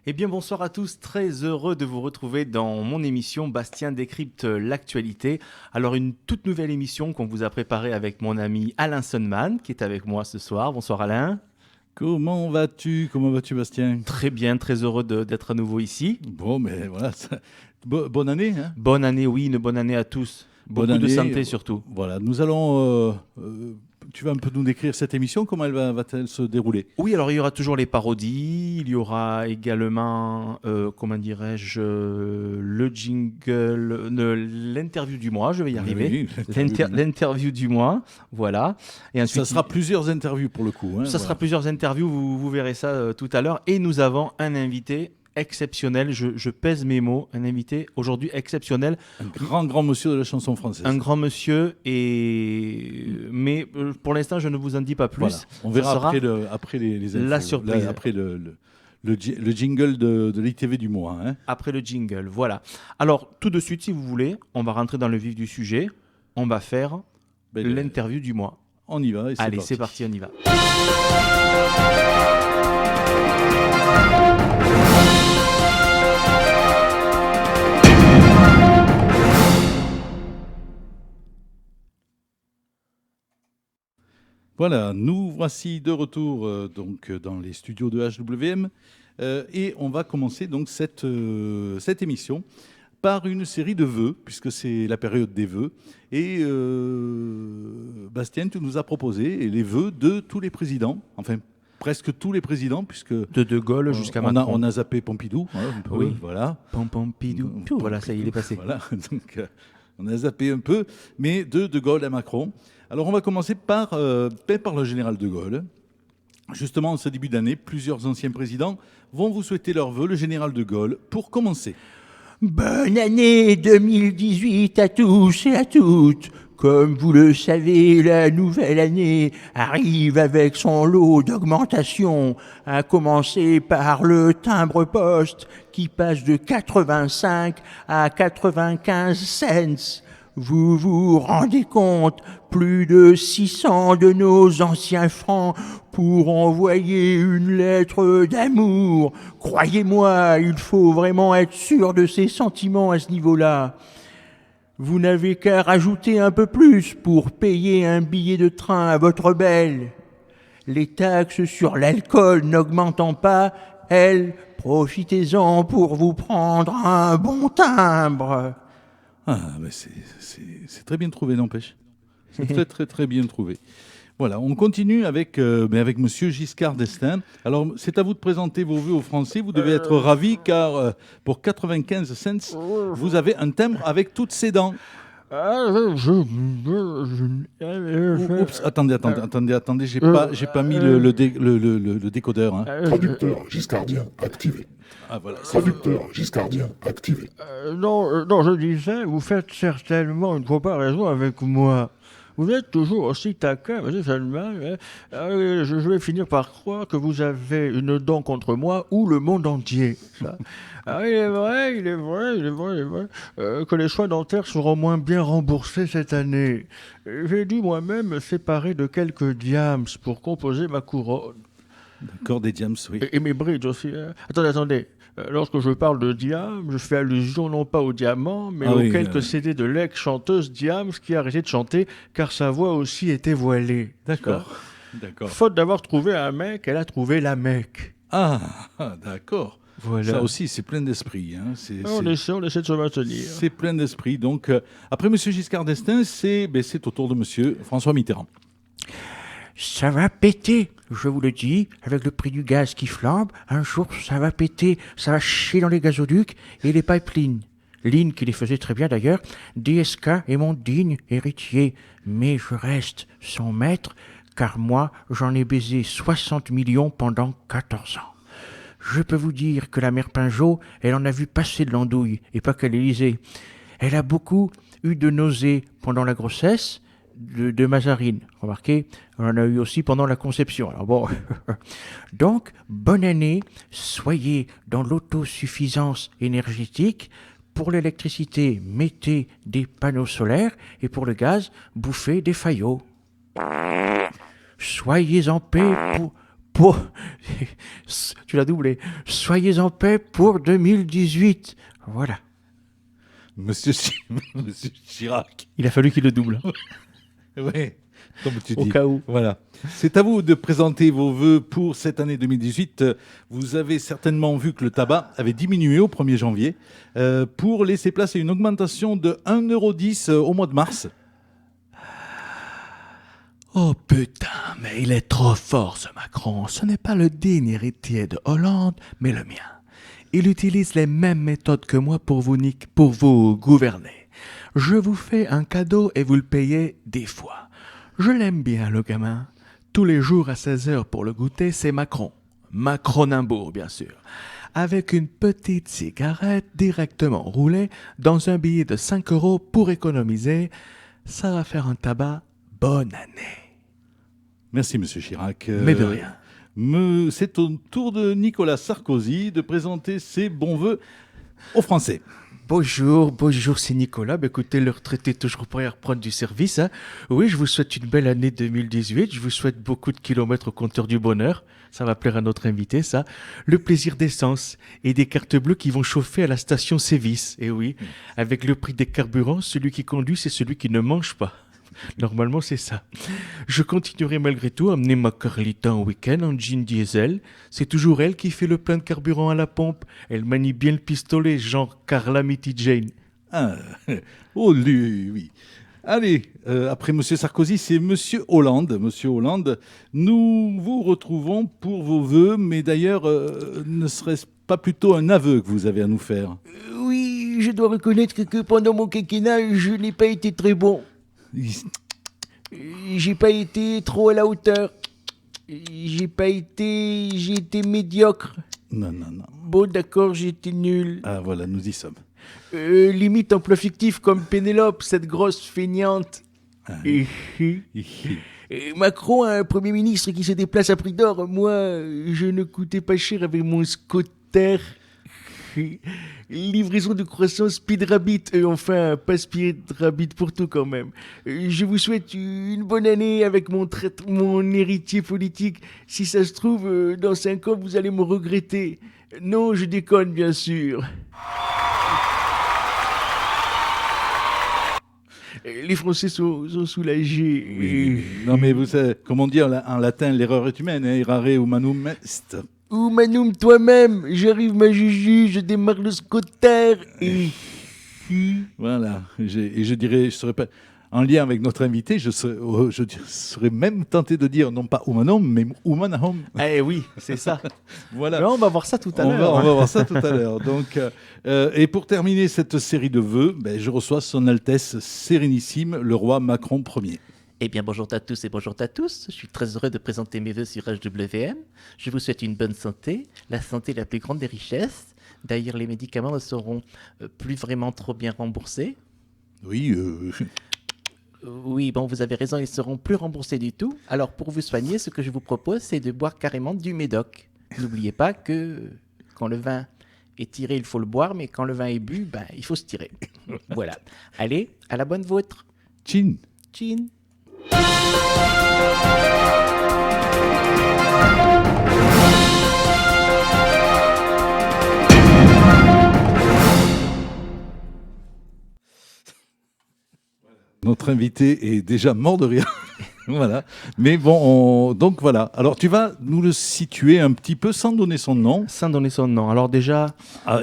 Eh bien bonsoir à tous, très heureux de vous retrouver dans mon émission Bastien décrypte l'actualité. Alors une toute nouvelle émission qu'on vous a préparée avec mon ami Alain Sonman qui est avec moi ce soir. Bonsoir Alain. Comment vas-tu? Comment vas-tu, Bastien? Très bien, très heureux d'être à nouveau ici. Bon, mais voilà, bonne année, hein? Bonne année, oui, une bonne année à tous. Bonne Beaucoup de année. santé surtout. Voilà, nous allons. Tu vas un peu nous décrire cette émission, comment va-t-elle se dérouler? Oui, alors il y aura toujours les parodies, il y aura également, comment dirais-je, le jingle, l'interview du mois, je vais y arriver. Oui, L'interview du mois, voilà. Et ensuite, ça sera plusieurs interviews pour le coup, hein, ça sera plusieurs interviews, vous verrez ça tout à l'heure. Et nous avons un invité exceptionnel, je pèse mes mots, un invité aujourd'hui exceptionnel. Un grand monsieur de la chanson française. Un grand monsieur, mais pour l'instant, je ne vous en dis pas plus. Voilà. On verra sera après les infos. la surprise. Après le jingle de l'ITV du mois. Hein. Après le jingle, voilà. Alors, tout de suite, si vous voulez, on va rentrer dans le vif du sujet. On va faire l'interview du mois. On y va. Allez, c'est parti, on y va. Voilà, nous voici de retour donc dans les studios de HWM et on va commencer donc cette émission par une série de vœux, puisque c'est la période des vœux. Et Bastien, tu nous as proposé les vœux de tous les présidents, enfin presque tous les présidents, puisque De Gaulle jusqu'à Macron. On a zappé Pompidou, un peu, oui, voilà. Pompidou. Voilà, ça y est, il est passé. Voilà, donc on a zappé un peu, mais de Gaulle à Macron. Alors on va commencer par le général de Gaulle. Justement, en ce début d'année, plusieurs anciens présidents vont vous souhaiter leurs vœux, le général de Gaulle. Pour commencer. Bonne année 2018 à tous et à toutes. Comme vous le savez, la nouvelle année arrive avec son lot d'augmentation, à commencer par le timbre-poste qui passe de 85 à 95 cents. Vous vous rendez compte, plus de 600 de nos anciens francs pour envoyer une lettre d'amour. Croyez-moi, il faut vraiment être sûr de ses sentiments à ce niveau-là. Vous n'avez qu'à rajouter un peu plus pour payer un billet de train à votre belle. Les taxes sur l'alcool n'augmentant pas, elles, profitez-en pour vous prendre un bon timbre. Ah, mais c'est très bien trouvé, n'empêche. C'est très bien trouvé. Voilà, on continue avec Monsieur Giscard d'Estaing. Alors, c'est à vous de présenter vos vœux aux Français. Vous devez être ravis car pour 95 cents, vous avez un timbre avec toutes ses dents. Oups, attendez, j'ai pas mis le décodeur. Hein. Traducteur giscardien activé. Ah, voilà, Traducteur giscardien activé. Non, je disais, vous faites certainement une comparaison avec moi. Vous êtes toujours aussi taquin, monsieur Salman. Je vais finir par croire que vous avez une dent contre moi ou le monde entier. Ça. Il est vrai que les soins dentaires seront moins bien remboursés cette année. J'ai dû moi-même me séparer de quelques diams pour composer ma couronne. D'accord, des diams, oui. Et mes bridges aussi. Hein. Attendez. Lorsque je parle de Diams, je fais allusion non pas au diamant, mais aux quelques CD de l'ex-chanteuse Diams qui a arrêté de chanter car sa voix aussi était voilée. D'accord. Faute d'avoir trouvé un mec, elle a trouvé la mec. Ah, d'accord. Voilà. Ça aussi, c'est plein d'esprit. Hein. On essaie de se maintenir. C'est plein d'esprit. Donc, après M. Giscard d'Estaing, c'est au tour de M. François Mitterrand. Ça va péter, je vous le dis, avec le prix du gaz qui flambe. Un jour, ça va péter, ça va chier dans les gazoducs et les pipelines. Lynn, qui les faisait très bien d'ailleurs, DSK est mon digne héritier. Mais je reste son maître, car moi, j'en ai baisé 60 millions pendant 14 ans. Je peux vous dire que la mère Pinjot, elle en a vu passer de l'andouille, et pas qu'à l'Élysée. Elle a beaucoup eu de nausées pendant la grossesse, de Mazarine. Remarquez, on en a eu aussi pendant la conception. Alors bon, donc, bonne année, soyez dans l'autosuffisance énergétique. Pour l'électricité, mettez des panneaux solaires et pour le gaz, bouffez des faillots. Soyez en paix pour... Tu l'as doublé. Soyez en paix pour 2018. Voilà. Monsieur Chirac. Il a fallu qu'il le double. Oui, comme tu Au dis. cas où. Voilà. C'est à vous de présenter vos vœux pour cette année 2018. Vous avez certainement vu que le tabac avait diminué au 1er janvier pour laisser place à une augmentation de 1,10 € au mois de mars. Oh putain, mais il est trop fort ce Macron. Ce n'est pas le digne héritier de Hollande, mais le mien. Il utilise les mêmes méthodes que moi pour vous gouverner. Je vous fais un cadeau et vous le payez 10 fois. Je l'aime bien, le gamin. Tous les jours à 16h pour le goûter, c'est Macron. Macronimbourg, bien sûr. Avec une petite cigarette directement roulée dans un billet de 5 € pour économiser. Ça va faire un tabac. Bonne année. Merci, Monsieur Chirac. Mais de rien. C'est au tour de Nicolas Sarkozy de présenter ses bons vœux aux Français. Bonjour, c'est Nicolas. Écoutez, le retraité est toujours prêt à reprendre du service. Hein. Oui, je vous souhaite une belle année 2018. Je vous souhaite beaucoup de kilomètres au compteur du bonheur. Ça va plaire à notre invité, ça. Le plaisir d'essence et des cartes bleues qui vont chauffer à la station Sévis. Et oui, avec le prix des carburants, celui qui conduit, c'est celui qui ne mange pas. Normalement, c'est ça. Je continuerai malgré tout à amener ma Carlita en week-end en jean diesel. C'est toujours elle qui fait le plein de carburant à la pompe. Elle manie bien le pistolet, genre Carla Mitty Jane. Ah, oh lui, oui. Allez, après Monsieur Sarkozy, c'est Monsieur Hollande. Monsieur Hollande, nous vous retrouvons pour vos vœux, mais d'ailleurs, ne serait-ce pas plutôt un aveu que vous avez à nous faire? Oui, je dois reconnaître que pendant mon quinquennat, je n'ai pas été très bon. J'ai pas été trop à la hauteur. J'ai été médiocre. Non. Bon, d'accord, j'ai été nul. Ah voilà, nous y sommes. Limite emploi fictif comme Pénélope, cette grosse feignante. Et Macron a un Premier ministre qui se déplace à prix d'or. Moi, je ne coûtais pas cher avec mon scooter. Livraison de croissants Speed Rabbit. Enfin, pas Speed Rabbit pour tout quand même. Je vous souhaite une bonne année avec mon héritier politique. Si ça se trouve, dans 5 ans, vous allez me regretter. Non, je déconne, bien sûr. Les Français sont soulagés. Oui. Non mais vous savez, comme on dit en latin, l'erreur est humaine. Errare humanum est. Humanum toi-même, j'arrive ma juju, je démarre le scooter et... Voilà, je dirais, je serais pas en lien avec notre invité, je serais même tenté de dire non pas humanum, mais humanahum. Eh oui, c'est ça. Voilà. Non, on va voir ça tout à l'heure. On va voir ça tout à l'heure. Donc, et pour terminer cette série de vœux, je reçois Son Altesse Sérénissime, le roi Macron Ier. Eh bien, bonjour à tous et bonjour à tous. Je suis très heureux de présenter mes vœux sur HWM. Je vous souhaite une bonne santé, la santé la plus grande des richesses. D'ailleurs, les médicaments ne seront plus vraiment trop bien remboursés. Oui, Oui, bon, vous avez raison, ils seront plus remboursés du tout. Alors, pour vous soigner, ce que je vous propose, c'est de boire carrément du médoc. N'oubliez pas que quand le vin est tiré, il faut le boire, mais quand le vin est bu, il faut se tirer. Voilà. Allez, à la bonne vôtre. Chin. Chin. Notre invité est déjà mort de rire. Voilà. Mais bon, donc voilà. Alors tu vas nous le situer un petit peu sans donner son nom. Sans donner son nom. Alors déjà...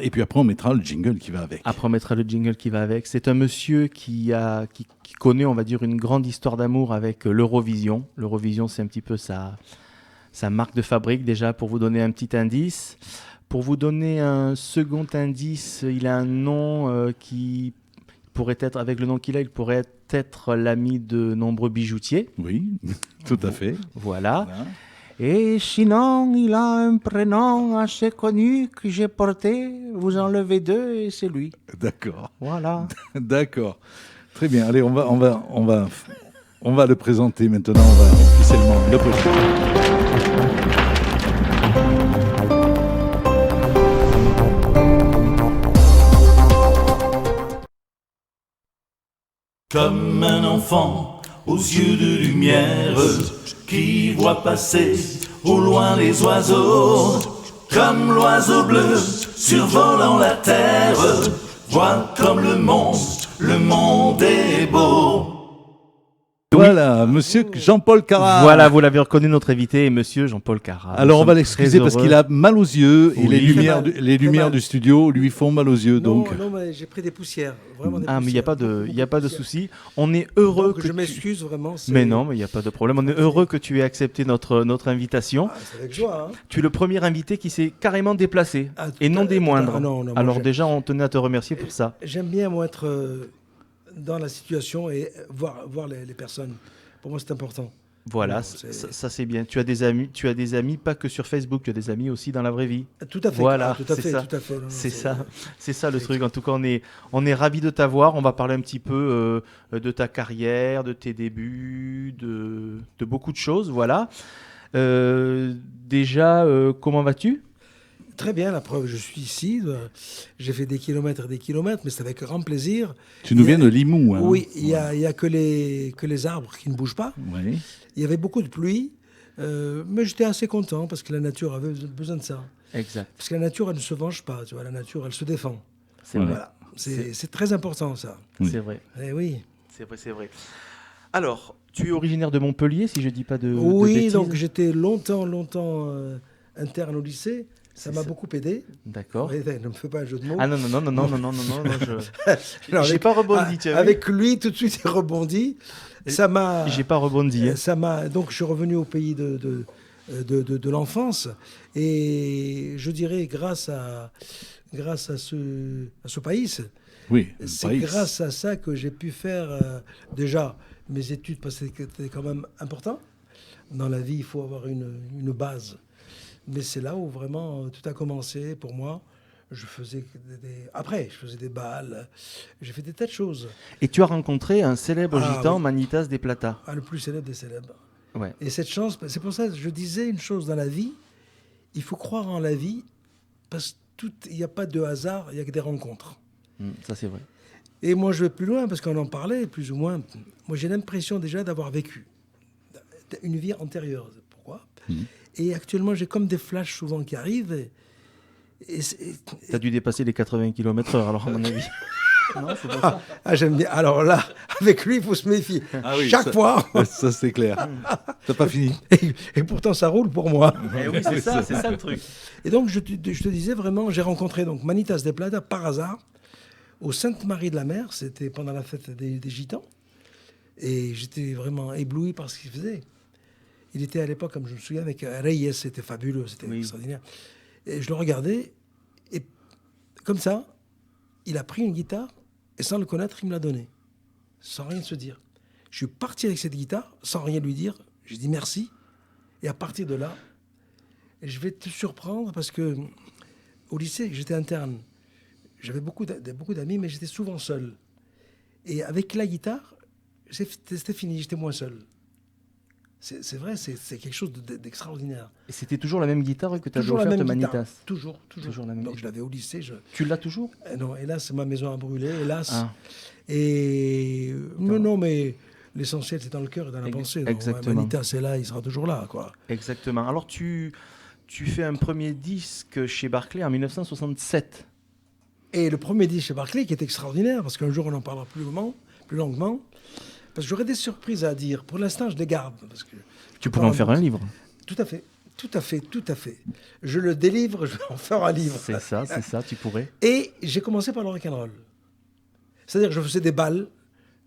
Et puis après on mettra le jingle qui va avec. Après on mettra le jingle qui va avec. C'est un monsieur qui connaît, on va dire, une grande histoire d'amour avec l'Eurovision. L'Eurovision, c'est un petit peu sa marque de fabrique déjà, pour vous donner un petit indice. Pour vous donner un second indice, il a un nom qui pourrait être, avec le nom qu'il a, il pourrait être l'ami de nombreux bijoutiers. Oui, tout à fait. Voilà. Et sinon, il a un prénom assez connu que j'ai porté. Vous enlevez 2 et c'est lui. D'accord. Voilà. D'accord. Très bien. Allez, on va le présenter maintenant. On va officiellement le présenter. Comme un enfant aux yeux de lumière qui voit passer au loin les oiseaux, comme l'oiseau bleu, survolant la terre, vois comme le monde est beau. Voilà, monsieur Jean-Paul Carrat. Voilà, vous l'avez reconnu, notre invité est monsieur Jean-Paul Carrat. Alors Nous on va sommes l'excuser très parce heureux. qu'il a mal aux yeux et Oui. les lumières, Très mal. les Très lumières mal. du studio lui font mal aux yeux. Non, Donc, non, mais j'ai pris des poussières, vraiment des Ah, mais il n'y a pas poussières, de, beaucoup il y a pas de poussières. souci. On est heureux Donc, que je tu... m'excuse vraiment. c'est- Mais non, mais il n'y a pas de problème. On est heureux que tu aies accepté notre invitation. Ah, c'est avec joie. Hein. Tu es le premier invité qui s'est carrément déplacé, Ah, et non des moindres. Ah, non, non, moi, Alors j'ai- déjà, on tenait à te remercier pour ça. J'aime bien, moi, être dans la situation et voir les personnes. Pour moi, c'est important. Voilà, Non, ça c'est bien. Tu as des amis pas que sur Facebook, tu as des amis aussi dans la vraie vie. Tout à fait. Voilà, tout à c'est fait, ça. tout à fait. Non, non, C'est ça le truc. En tout cas, on est ravis de t'avoir. On va parler un petit peu de ta carrière, de tes débuts, de beaucoup de choses. Voilà. Déjà, comment vas-tu? Très bien, la preuve, je suis ici. J'ai fait des kilomètres et des kilomètres, mais c'est avec grand plaisir. tu nous Il y a- viens de Limoux. Hein. Oui, il y a que les arbres qui ne bougent pas. Oui. Il y avait beaucoup de pluie, mais j'étais assez content parce que la nature avait besoin de ça. Exact. Parce que la nature, elle ne se venge pas, tu vois, la nature, elle se défend. C'est vrai. Voilà. C'est très important, ça. Oui. C'est vrai. Eh oui. C'est vrai. Alors, tu es originaire de Montpellier, si je dis pas de Oui, bêtises. donc j'étais longtemps interne au lycée. Ça C'est m'a ça. beaucoup aidé. D'accord. Oui, ne me fais pas un jeu de mots. Ah non, je... Alors, j'ai pas rebondi, tu as vu. avec lui, tout de suite, il rebondit. Ça m'a. J'ai pas rebondi. hein. Ça m'a. Donc, je suis revenu au pays de l'enfance, et je dirais grâce à ce pays. Oui. C'est Paris. grâce à ça que j'ai pu faire déjà mes études, parce que c'était quand même important. Dans la vie, il faut avoir une base. Mais c'est là où vraiment tout a commencé pour moi. Je faisais Après, je faisais des balles. J'ai fait des tas de choses. Et tu as rencontré un célèbre Ah, gitan, oui. Manitas des Plata. Ah, le plus célèbre des célèbres. Ouais. Et cette chance, c'est pour ça que je disais une chose dans la vie. Il faut croire en la vie, parce qu'il n'y a pas de hasard, il n'y a que des rencontres. Ça c'est vrai. Et moi, je vais plus loin, parce qu'on en parlait, plus ou moins. Moi, j'ai l'impression déjà d'avoir vécu une vie antérieure. Pourquoi Et actuellement, j'ai comme des flashs souvent qui arrivent. Tu as dû dépasser les 80 km/h, alors à mon avis. Non, c'est pas ça. Ah, j'aime bien. Alors là, avec lui, il faut se méfier. Ah oui, Chaque ça- fois. Ça, c'est clair. T'as pas fini. Et pourtant, ça roule pour moi. Eh oui, c'est ça le truc. Et donc, je te disais vraiment, j'ai rencontré donc Manitas de Plata par hasard au Sainte-Marie-de-la-Mer. C'était pendant la fête des Gitans. Et j'étais vraiment ébloui par ce qu'il faisait. Il était à l'époque, comme je me souviens, avec Reyes. C'était fabuleux, c'était Oui. extraordinaire. Et je le regardais, et comme ça, il a pris une guitare, et sans le connaître, il me l'a donnée. Sans rien se dire. Je suis parti avec cette guitare, sans rien lui dire. J'ai dit merci. Et à partir de là, je vais te surprendre parce que au lycée, j'étais interne. J'avais beaucoup d'amis, mais j'étais souvent seul. Et avec la guitare, c'était fini, j'étais moins seul. C'est vrai, c'est quelque chose d'extraordinaire. Et c'était toujours la même guitare que tu avais Toujours la offerte même Manitas. guitare. Toujours. Toujours la même Donc guitare. je l'avais au lycée. Tu l'as toujours? Non, hélas, ma maison a brûlé, hélas. Ah. Et non, mais l'essentiel, c'est dans le cœur et dans la pensée. Donc, exactement. Manitas, c'est là, il sera toujours là, quoi. Exactement. Alors tu fais un premier disque chez Barclay en 1967. Et le premier disque chez Barclay qui est extraordinaire, parce qu'un jour on en parlera plus longuement, parce que j'aurais des surprises à dire. Pour l'instant, je les garde. Parce que Tu pourrais en faire un livre. Tout à fait. Je le délivre, je vais en faire un livre. C'est ça, tu pourrais. Et j'ai commencé par le rock'n'roll. C'est-à-dire que je faisais des balles.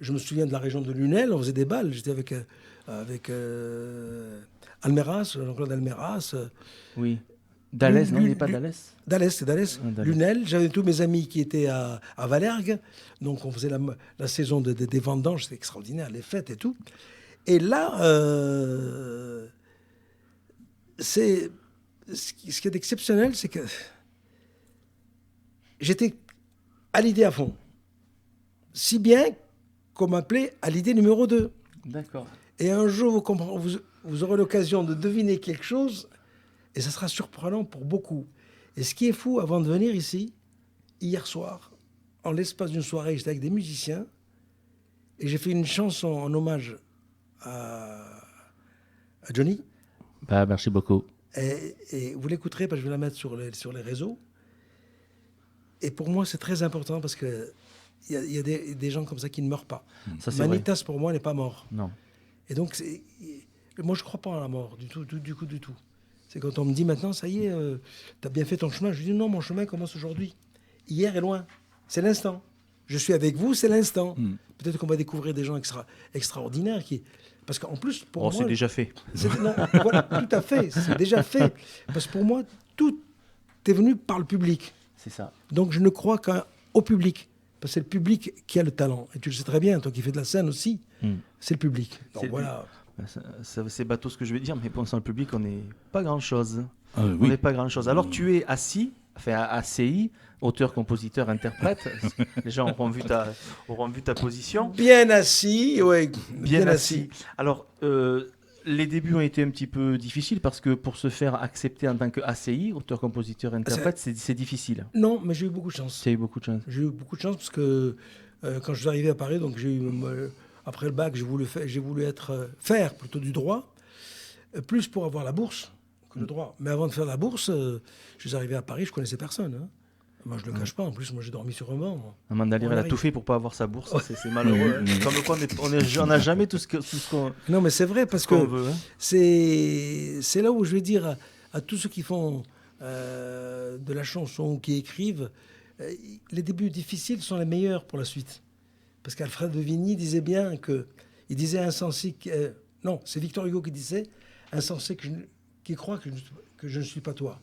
Je me souviens de la région de Lunel, on faisait des balles. J'étais avec Almeras, Jean-Claude Almeras. Oui. Dallès, non, il n'est pas Dallès. Dallès, c'est Dallès. Ah, Dallès. Lunel, j'avais tous mes amis qui étaient à Valergue. Donc on faisait la saison des vendanges, c'était extraordinaire, les fêtes et tout. Et là, ce qui est exceptionnel, c'est que j'étais à l'idée à fond. Si bien qu'on m'appelait à l'idée numéro 2. D'accord. Et un jour, vous aurez l'occasion de deviner quelque chose, et ça sera surprenant pour beaucoup. Et ce qui est fou, avant de venir ici, hier soir, en l'espace d'une soirée, j'étais avec des musiciens, et j'ai fait une chanson en hommage à Johnny. Bah, merci beaucoup. Et vous l'écouterez parce que je vais la mettre sur les réseaux. Et pour moi, c'est très important parce que il y a des gens comme ça qui ne meurent pas. Ça, c'est vrai. Manitas, pour moi, n'est pas mort. Non. Et donc, moi, je ne crois pas à la mort, du tout. C'est quand on me dit maintenant, ça y est, tu as bien fait ton chemin. Je dis non, mon chemin commence aujourd'hui. Hier est loin. C'est l'instant. Je suis avec vous, c'est l'instant. Peut-être qu'on va découvrir des gens extraordinaires Parce qu'en plus, pour moi... c'est déjà fait. Non, voilà, tout à fait, c'est déjà fait. Parce que pour moi, tout est venu par le public. C'est ça. Donc je ne crois qu'au public. Parce que c'est le public qui a le talent. Et tu le sais très bien, toi qui fais de la scène aussi, c'est le public. Donc voilà. C'est bateau ce que je vais dire, mais pensant le public, on n'est pas grand-chose. Ah, On n'est pas grand-chose. Alors tu es assis, enfin ACI, auteur, compositeur, interprète. Les gens auront vu ta position. Bien assis, oui. Bien assis. Alors, les débuts ont été un petit peu difficiles parce que pour se faire accepter en tant que ACI, auteur, compositeur, interprète, c'est difficile. Non, mais j'ai eu beaucoup de chance. Tu as eu beaucoup de chance. J'ai eu beaucoup de chance parce que quand je suis arrivé à Paris, donc après le bac, j'ai voulu faire plutôt du droit, plus pour avoir la bourse que le droit. Mais avant de faire la bourse, je suis arrivé à Paris, je connaissais personne. Hein. Moi, je ne le cache pas. En plus, moi, j'ai dormi sur un banc. Moi. Amanda Lear, elle a tout fait pour pas avoir sa bourse. C'est malheureux. Comme quoi, on n'a jamais tout ce qu'on Non, mais c'est vrai parce que veut. Hein. c'est là où je vais dire à tous ceux qui font de la chanson, qui écrivent, les débuts difficiles sont les meilleurs pour la suite. Parce qu'Alfred de Vigny disait bien il disait insensé. Non, c'est Victor Hugo qui disait insensé qui croit que je ne suis pas toi.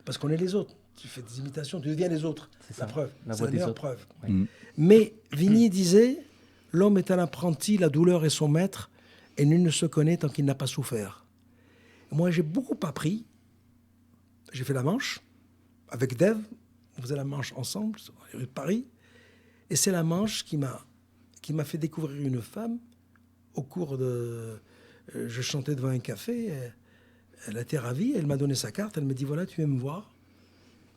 Parce qu'on est les autres. Tu fais des imitations, tu deviens les autres. C'est la ça, preuve. la C'est voix la des meilleure autres. preuve. Oui. Mais Vigny disait l'homme est un apprenti, la douleur est son maître, et nul ne se connaît tant qu'il n'a pas souffert. Moi, j'ai beaucoup appris. J'ai fait la Manche avec Dave. On faisait la Manche ensemble, sur les rues de Paris. Et c'est la Manche qui m'a fait découvrir une femme au cours de... je chantais devant un café. Elle était ravie. Elle m'a donné sa carte. Elle me dit, voilà, tu viens me voir.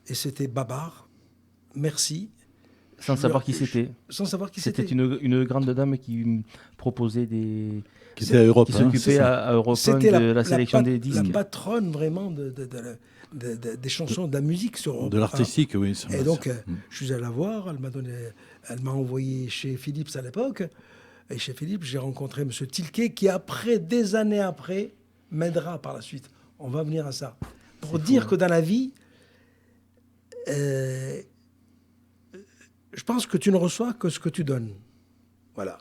Et c'était Babar. Merci. Sans savoir qui c'était. Sans savoir qui c'était. C'était une grande dame qui proposait des... Qui était à Europe. Qui s'occupait à Europe 1 de la sélection des disques. La patronne vraiment des chansons, de la musique sur Europe. De l'artistique, oui. Et donc, je suis allé la voir. Elle m'a envoyé chez Philips à l'époque. Et chez Philips, j'ai rencontré M. Tilquet qui, des années après, m'aidera par la suite. On va venir à ça. Pour dire que dans la vie, je pense que tu ne reçois que ce que tu donnes. Voilà.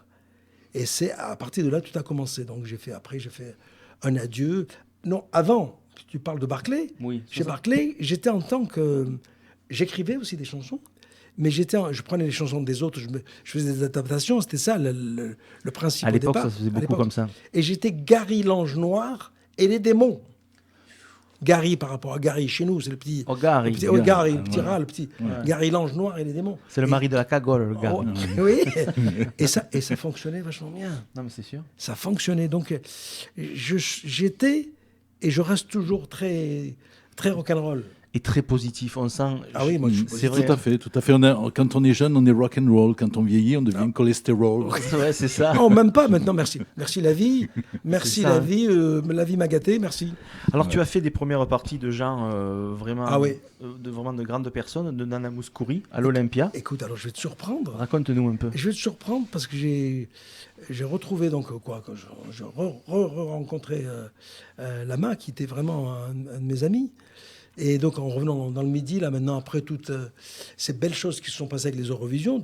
Et c'est à partir de là tout a commencé. Donc j'ai fait un adieu. Non, avant, tu parles de Barclay. Oui. Chez Barclay, j'étais en tant que... J'écrivais aussi des chansons, mais je prenais les chansons des autres, je faisais des adaptations, c'était ça le principe À au l'époque, départ. ça se faisait beaucoup comme ça. Et j'étais Gary l'ange noir et les démons. Gary par rapport à Gary chez nous, c'est le petit... Oh, Gary. Gary, le petit rat, le petit... Gary l'ange noir et les démons. C'est le mari de la cagole, le gars. Oh, oui, et ça fonctionnait vachement bien. Non, mais c'est sûr. Ça fonctionnait. Donc, j'étais et je reste toujours très, très rock'n'roll. Et très positif, on sent... Ah oui, moi, je suis c'est vrai. Tout à fait, tout à fait. Quand on est jeune, on est rock'n'roll. Quand on vieillit, on devient cholestérol. Ouais, c'est ça. Non, même pas maintenant, merci. Merci la vie. Merci C'est ça, la hein. vie. La vie m'a gâté, merci. Alors, tu as fait des premières parties de gens vraiment, Ah oui. vraiment de grandes personnes, de Nana Mouskouri à l'Olympia. Écoute, alors je vais te surprendre. Raconte-nous un peu. Je vais te surprendre parce que j'ai retrouvé, donc, quand j'ai rencontré Lama, qui était vraiment un de mes amis. Et donc, en revenant dans le Midi, là, maintenant, après toutes ces belles choses qui se sont passées avec les Eurovisions,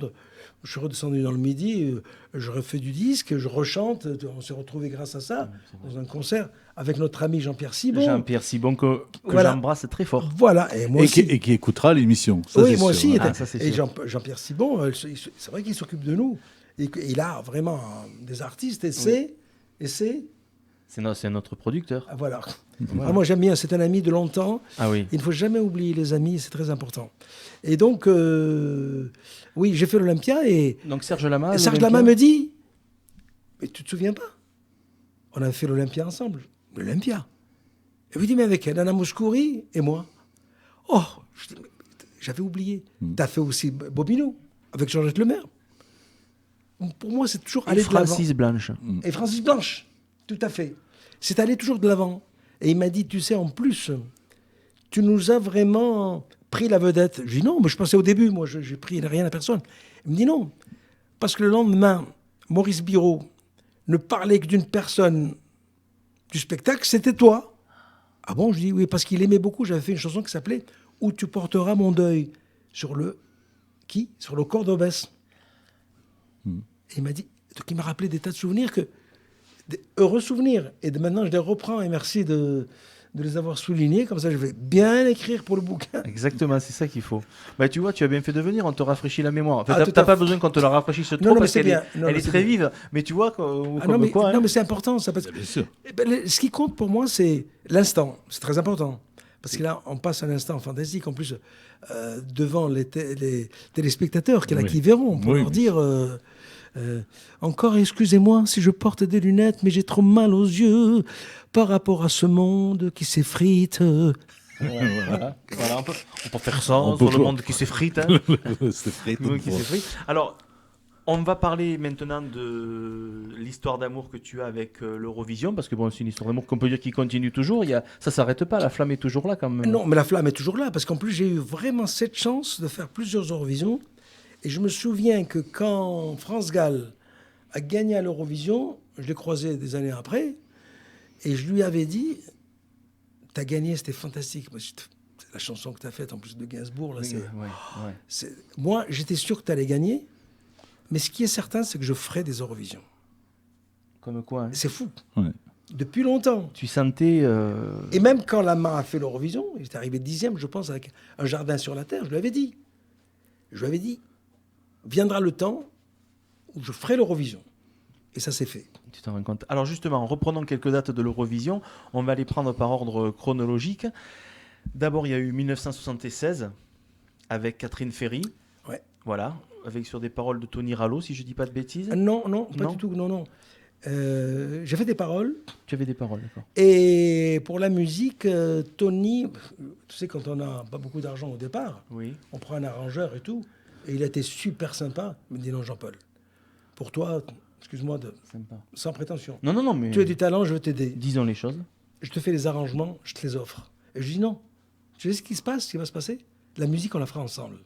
je suis redescendu dans le Midi, je refais du disque, je rechante. On s'est retrouvés grâce à ça, dans un concert, avec notre ami Jean-Pierre Sibon. Jean-Pierre Sibon, que Voilà. j'embrasse très fort. Voilà, et moi aussi. Et qui écoutera l'émission. Ça, Oui, c'est moi sûr. aussi. Ah, ça, c'est Et sûr. Jean-Pierre Sibon, c'est vrai qu'il s'occupe de nous. Et il a vraiment des artistes, et c'est... C'est notre producteur. Ah, voilà. Ah, moi, j'aime bien, c'est un ami de longtemps. Ah oui. Il ne faut jamais oublier les amis, c'est très important. Et donc, oui, j'ai fait l'Olympia et Donc Serge Lama. Serge l'Olympia. Lama me dit, mais tu te souviens pas? On avait fait l'Olympia ensemble, l'Olympia. Et vous dites, mais avec Nana Mouskouri et moi. Oh, je dis, mais j'avais oublié. Tu as fait aussi Bobino, avec Georgette Lemaire. Pour moi, c'est toujours Et aller de l'avant. Francis Blanche. Et Francis Blanche, tout à fait. C'est aller toujours de l'avant. Et il m'a dit, tu sais, en plus, tu nous as vraiment pris la vedette. Je dis non, mais je pensais au début, moi, j'ai pris rien à personne. Il me dit non, parce que le lendemain, Maurice Biraud ne parlait que d'une personne du spectacle, c'était toi. Ah bon, je dis oui, parce qu'il aimait beaucoup. J'avais fait une chanson qui s'appelait « Où tu porteras mon deuil » sur le corps d'Aubès. Et il m'a dit, donc il m'a rappelé des tas de souvenirs, des heureux souvenirs. Et maintenant, je les reprends et merci de les avoir soulignés. Comme ça, je vais bien écrire pour le bouquin. Exactement, c'est ça qu'il faut. Bah, tu vois, tu as bien fait de venir, on te rafraîchit la mémoire. En fait, Ah, t'as tout à pas fait. besoin qu'on te la rafraîchisse trop Non, mais parce c'est qu'elle bien. est, Non, elle mais est c'est très bien. vive. Mais tu vois, Ah comme non, mais, quoi, hein. non, mais c'est important. Ça, parce que, Bien sûr. ce qui compte pour moi, c'est l'instant. C'est très important. Parce que là, on passe un instant fantastique. En plus, devant les téléspectateurs Oui. qui verront, pour Oui, leur bien dire encore, excusez-moi si je porte des lunettes, mais j'ai trop mal aux yeux par rapport à ce monde qui s'effrite. Voilà, on peut faire ça On sur peut le pas. monde qui s'effrite. Hein. C'est très Le monde qui s'effrite. Alors, on va parler maintenant de l'histoire d'amour que tu as avec l'Eurovision, parce que bon, c'est une histoire d'amour qu'on peut dire qui continue toujours. Ça s'arrête pas, la flamme est toujours là quand même. Non, mais la flamme est toujours là, parce qu'en plus, j'ai eu vraiment cette chance de faire plusieurs Eurovisions. Et je me souviens que quand France Gall a gagné à l'Eurovision, je l'ai croisé des années après, et je lui avais dit, t'as gagné, c'était fantastique. Moi, c'est la chanson que t'as faite, en plus de Gainsbourg. Là, moi, j'étais sûr que t'allais gagner, mais ce qui est certain, c'est que je ferai des Eurovisions. Comme quoi, hein. C'est fou. Ouais. Depuis longtemps. Tu sentais... Et même quand Lama a fait l'Eurovision, il est arrivé 10e, je pense, avec Un jardin sur la terre, je lui avais dit. Viendra le temps où je ferai l'Eurovision. Et ça s'est fait. Tu t'en rends compte. Alors justement, reprenons quelques dates de l'Eurovision. On va les prendre par ordre chronologique. D'abord, il y a eu 1976 avec Catherine Ferry. Ouais. Voilà, avec sur des paroles de Tony Rallo, si je dis pas de bêtises. Non, pas Non. du tout, non. J'ai fait des paroles. Tu avais des paroles, d'accord. Et pour la musique, Tony, tu sais, quand on n'a pas beaucoup d'argent au départ, Oui. on prend un arrangeur et tout. Et il a été super sympa. Il me dit non, Jean-Paul, pour toi, excuse-moi, Sympa. sans prétention. Non, mais Tu as du talent, je veux t'aider. disons les choses. Je te fais les arrangements, je te les offre. Et je dis non. Tu sais ce qui se passe, ce qui va se passer? La musique, on la fera ensemble.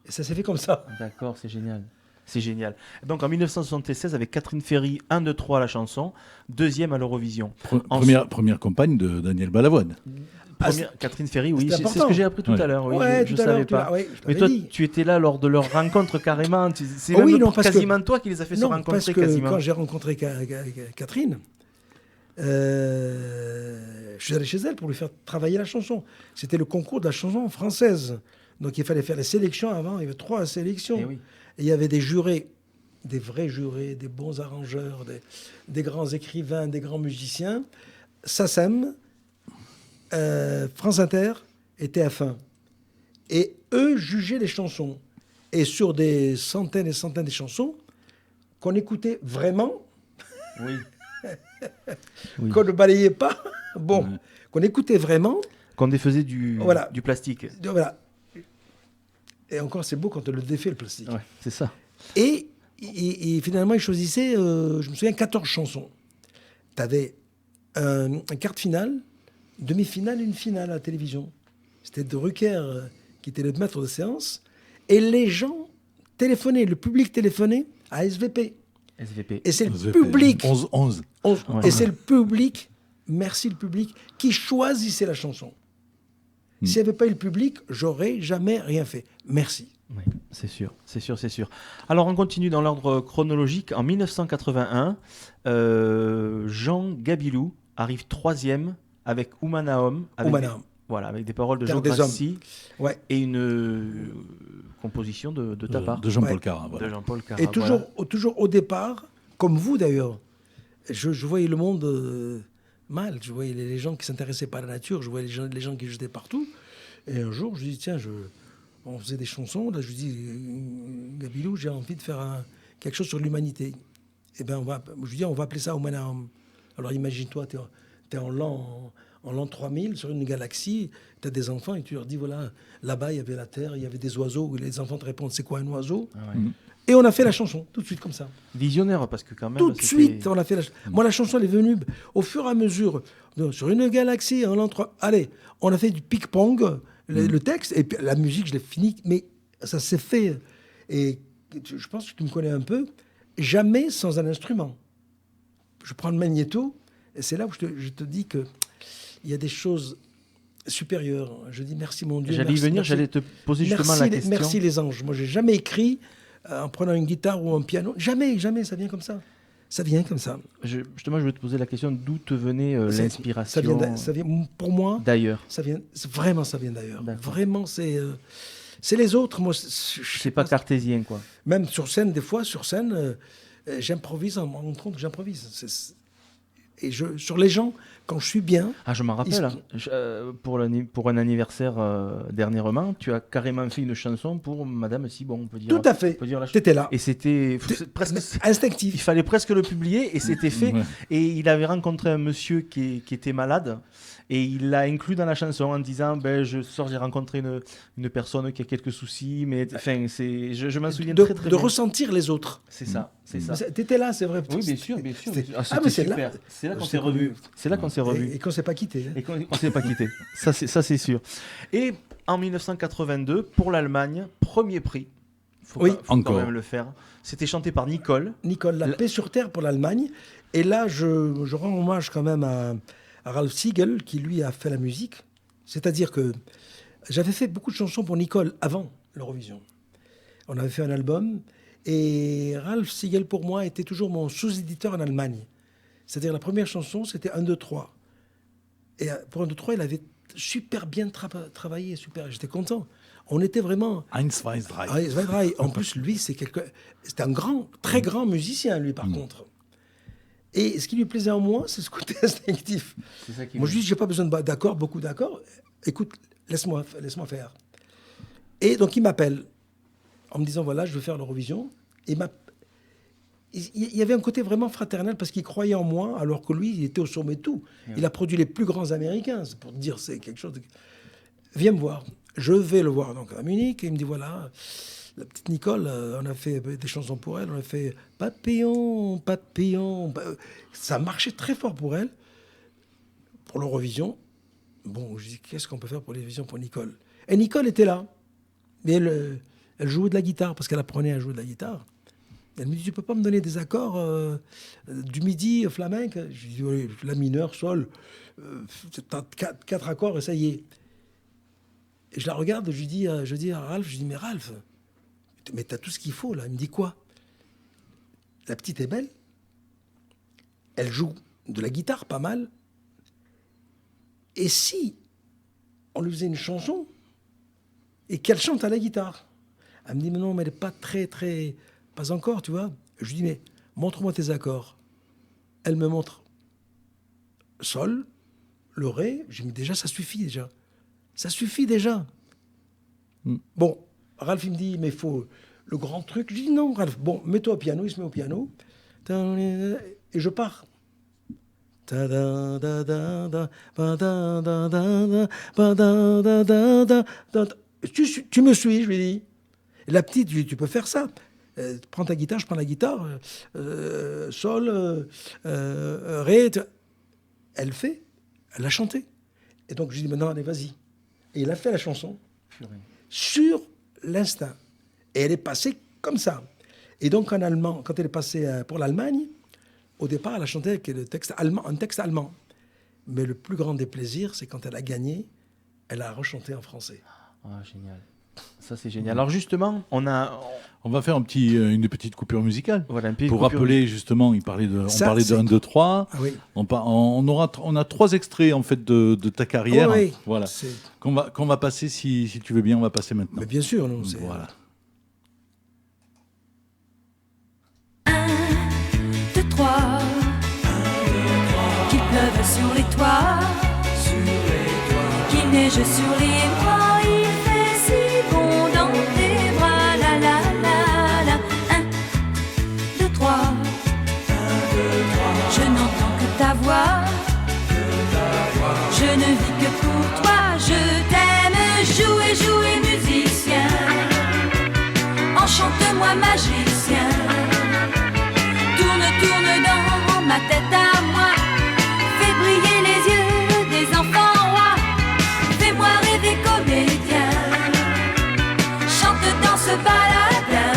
Et ça s'est fait comme ça. D'accord, c'est génial. C'est génial. Donc en 1976, avec Catherine Ferry, 1, 2, 3 à la chanson, deuxième à l'Eurovision. Première compagne de Daniel Balavoine. Catherine Ferry, oui, c'est c'est ce important. que j'ai appris tout Ouais. à l'heure. Oui, Ouais, je tout à savais l'heure, pas. ouais, je Mais t'avais toi, dit. tu étais là lors de leur rencontre carrément. C'est Ah même oui, non, parce que- quasiment toi qui les as fait se Non, parce rencontrer que quasiment. quand j'ai rencontré Catherine, je suis allé chez elle pour lui faire travailler la chanson. C'était le concours de la chanson française. Donc il fallait faire les sélections avant. Il y avait 3 sélections. Eh oui. Et il y avait des jurés, des vrais jurés, des bons arrangeurs, des grands écrivains, des grands musiciens. SACEM, France Inter et TF1. Et eux jugeaient les chansons. Et sur des centaines et centaines de chansons qu'on écoutait vraiment, Oui. Oui. qu'on ne balayait pas, qu'on écoutait vraiment. Qu'on défaisait du Voilà. plastique. Donc, voilà. Et encore, c'est beau quand on le défait, le plastique. Ouais, c'est ça. Et finalement, ils choisissaient, je me souviens, 14 chansons. Tu avais un quart de finale, demi-finale et une finale à la télévision. C'était de Rucker qui était le maître de séance. Et les gens téléphonaient, le public téléphonait à SVP. SVP. Et c'est le public. 11. Et c'est le public, merci le public, qui choisissait la chanson. S'il n'y avait pas eu le public, j'aurais jamais rien fait. Merci. Oui, c'est sûr, c'est sûr, c'est sûr. Alors, on continue dans l'ordre chronologique. En 1981, Jean Gabilou arrive 3e avec Oumanaom. Oumanaom. Voilà, avec des paroles de Terre Jean des Grassi Ouais. et une composition de ta part. De Jean-Paul Ouais. Carat. Voilà. De Jean-Paul Carat. Et toujours au départ, comme vous d'ailleurs, je voyais le monde mal. Je voyais les gens qui s'intéressaient pas à la nature, je voyais les gens qui jetaient partout. Et un jour, je dis tiens, on faisait des chansons. Là, je dis Gabilou, j'ai envie de faire quelque chose sur l'humanité. Et ben, je lui dis on va appeler ça Oumanaom. Alors imagine-toi, t'es en en l'an 3000, sur une galaxie, tu as des enfants et tu leur dis, voilà, là-bas, il y avait la Terre, il y avait des oiseaux, et les enfants te répondent, c'est quoi un oiseau? Et on a fait la chanson, tout de suite, comme ça. Visionnaire, parce que quand même. Tout de c'était- suite, on a fait la chanson. Moi, la chanson, elle est venue au fur et à mesure. Donc, sur une galaxie, en l'an 3... Allez, on a fait du ping-pong, le texte, et puis la musique, je l'ai fini, mais ça s'est fait. Et je pense que tu me connais un peu, jamais sans un instrument. Je prends le magnéto, et c'est là où je te dis qu'il y a des choses supérieures. Je dis merci, mon Dieu. J'allais y merci, venir, merci. j'allais te poser justement Merci, la question. merci les anges. Moi, j'ai jamais écrit en prenant une guitare ou un piano. Jamais, jamais, ça vient comme ça. Ça vient comme ça. Justement, je vais te poser la question d'où te venait Ça- l'inspiration ça vient, pour moi, d'ailleurs. ça vient d'ailleurs. D'accord. Vraiment, c'est les autres. Moi, je C'est pas cartésien, quoi. Même sur scène, des fois, j'improvise, en me rends compte que j'improvise. Et sur les gens, quand je suis bien, Ah, je m'en rappelle. hein. Pour un anniversaire dernièrement, tu as carrément fait une chanson pour Madame Sibon, on peut dire. tout à fait, on peut dire la chose. t'étais là. Et c'était presque. Il Instinctif. fallait presque le publier et c'était fait. Ouais. Et il avait rencontré un monsieur qui était malade et il l'a inclus dans la chanson en disant j'ai rencontré une personne qui a quelques soucis, mais enfin, je m'en souviens très de bien. ressentir les autres. C'est ça, c'est ça. T'étais là, c'est vrai. Oui, bien sûr, bien sûr. C'était- Ah, Ah, mais c'était c'est là. super. C'est là qu'on Je s'est t'ai revus. connu. C'est là qu'on s'est revus. Et qu'on s'est pas quitté. Et qu'on ne s'est pas quitté. Ça, c'est sûr. Et en 1982, pour l'Allemagne, premier prix. Oui. Faut Encore. quand même le faire. C'était chanté par Nicole. Nicole, la paix sur terre pour l'Allemagne. Et là, je rends hommage quand même à Ralph Siegel, qui lui a fait la musique. C'est-à-dire que j'avais fait beaucoup de chansons pour Nicole avant l'Eurovision. On avait fait un album. Et Ralph Siegel, pour moi, était toujours mon sous-éditeur en Allemagne. C'est-à-dire la première chanson, c'était 1, 2, 3. Et pour 1, 2, 3, il avait super bien travaillé. Super. J'étais content. On était vraiment... Eins, zwei, drei. Ah, Sven Drey. En plus, lui, c'était un grand, très grand musicien, lui, par contre. Et ce qui lui plaisait en moi, c'est ce côté instinctif. C'est ça qui Moi, je lui dis, j'ai pas besoin d'accords, beaucoup d'accords. Écoute, laisse-moi faire. Et donc, il m'appelle en me disant, voilà, je veux faire l'Eurovision. Et il y avait un côté vraiment fraternel parce qu'il croyait en moi, alors que lui, il était au sommet de tout. Il a produit les plus grands Américains. C'est pour te dire, c'est quelque chose... Viens me voir. Je vais le voir donc à Munich et il me dit voilà, la petite Nicole, on a fait des chansons pour elle, on a fait Papillon, Papillon. Ça marchait très fort pour elle, pour l'Eurovision. Bon, je dis qu'est-ce qu'on peut faire pour l'Eurovision pour Nicole? Et Nicole était là, mais elle jouait de la guitare parce qu'elle apprenait à jouer de la guitare. Elle me dit tu peux pas me donner des accords du midi flamenque? Je lui dis oui, la mineur, sol, t'as 4 accords et ça y est. Et je la regarde, je dis à Ralph, je dis mais Ralph, mais t'as tout ce qu'il faut là. Il me dit quoi? La petite est belle, elle joue de la guitare pas mal. Et si on lui faisait une chanson et qu'elle chante à la guitare? Elle me dit mais non, mais elle n'est pas pas encore, tu vois. Je lui dis mais montre-moi tes accords. Elle me montre sol, le ré. Je dis mais déjà ça suffit déjà. Ça suffit déjà. Bon, Ralph, il me dit, mais il faut le grand truc. Je dis, non, Ralph, bon, mets-toi au piano. Il se met au piano. Et je pars. Tu me suis, je lui dis. Et la petite, tu peux faire ça. Prends ta guitare, je prends la guitare. Sol, ré. Elle fait. Elle a chanté. Et donc, je lui dis, maintenant, allez, vas-y. Et il a fait la chanson sur l'instinct. Et elle est passée comme ça. Et donc, en allemand, quand elle est passée pour l'Allemagne, au départ, elle a chanté avec le texte allemand, un texte allemand. Mais le plus grand des plaisirs, c'est quand elle a gagné, elle a rechanté en français. Ah, génial. Ça, c'est génial. Alors, justement, on va faire une petite coupure musicale. Voilà, une petite pour coupure. rappeler, justement, on parlait de 1, 2, 3. Ah oui. On a 3 extraits, en fait, de ta carrière. Oh oui. Voilà. Qu'on va passer, si tu veux bien, on va passer maintenant. Mais bien sûr, non, Voilà. 1, 2, 3. Qu'il pleuve sur les toits, qu'il neige sur les bras, il fait si bon dans tes bras. La la la la. 1, 2, 3. Je n'entends que ta voix. Je ne tête à moi. Fais briller les yeux des enfants rois. Fais-moi rêver comédien. Chante dans ce baladin.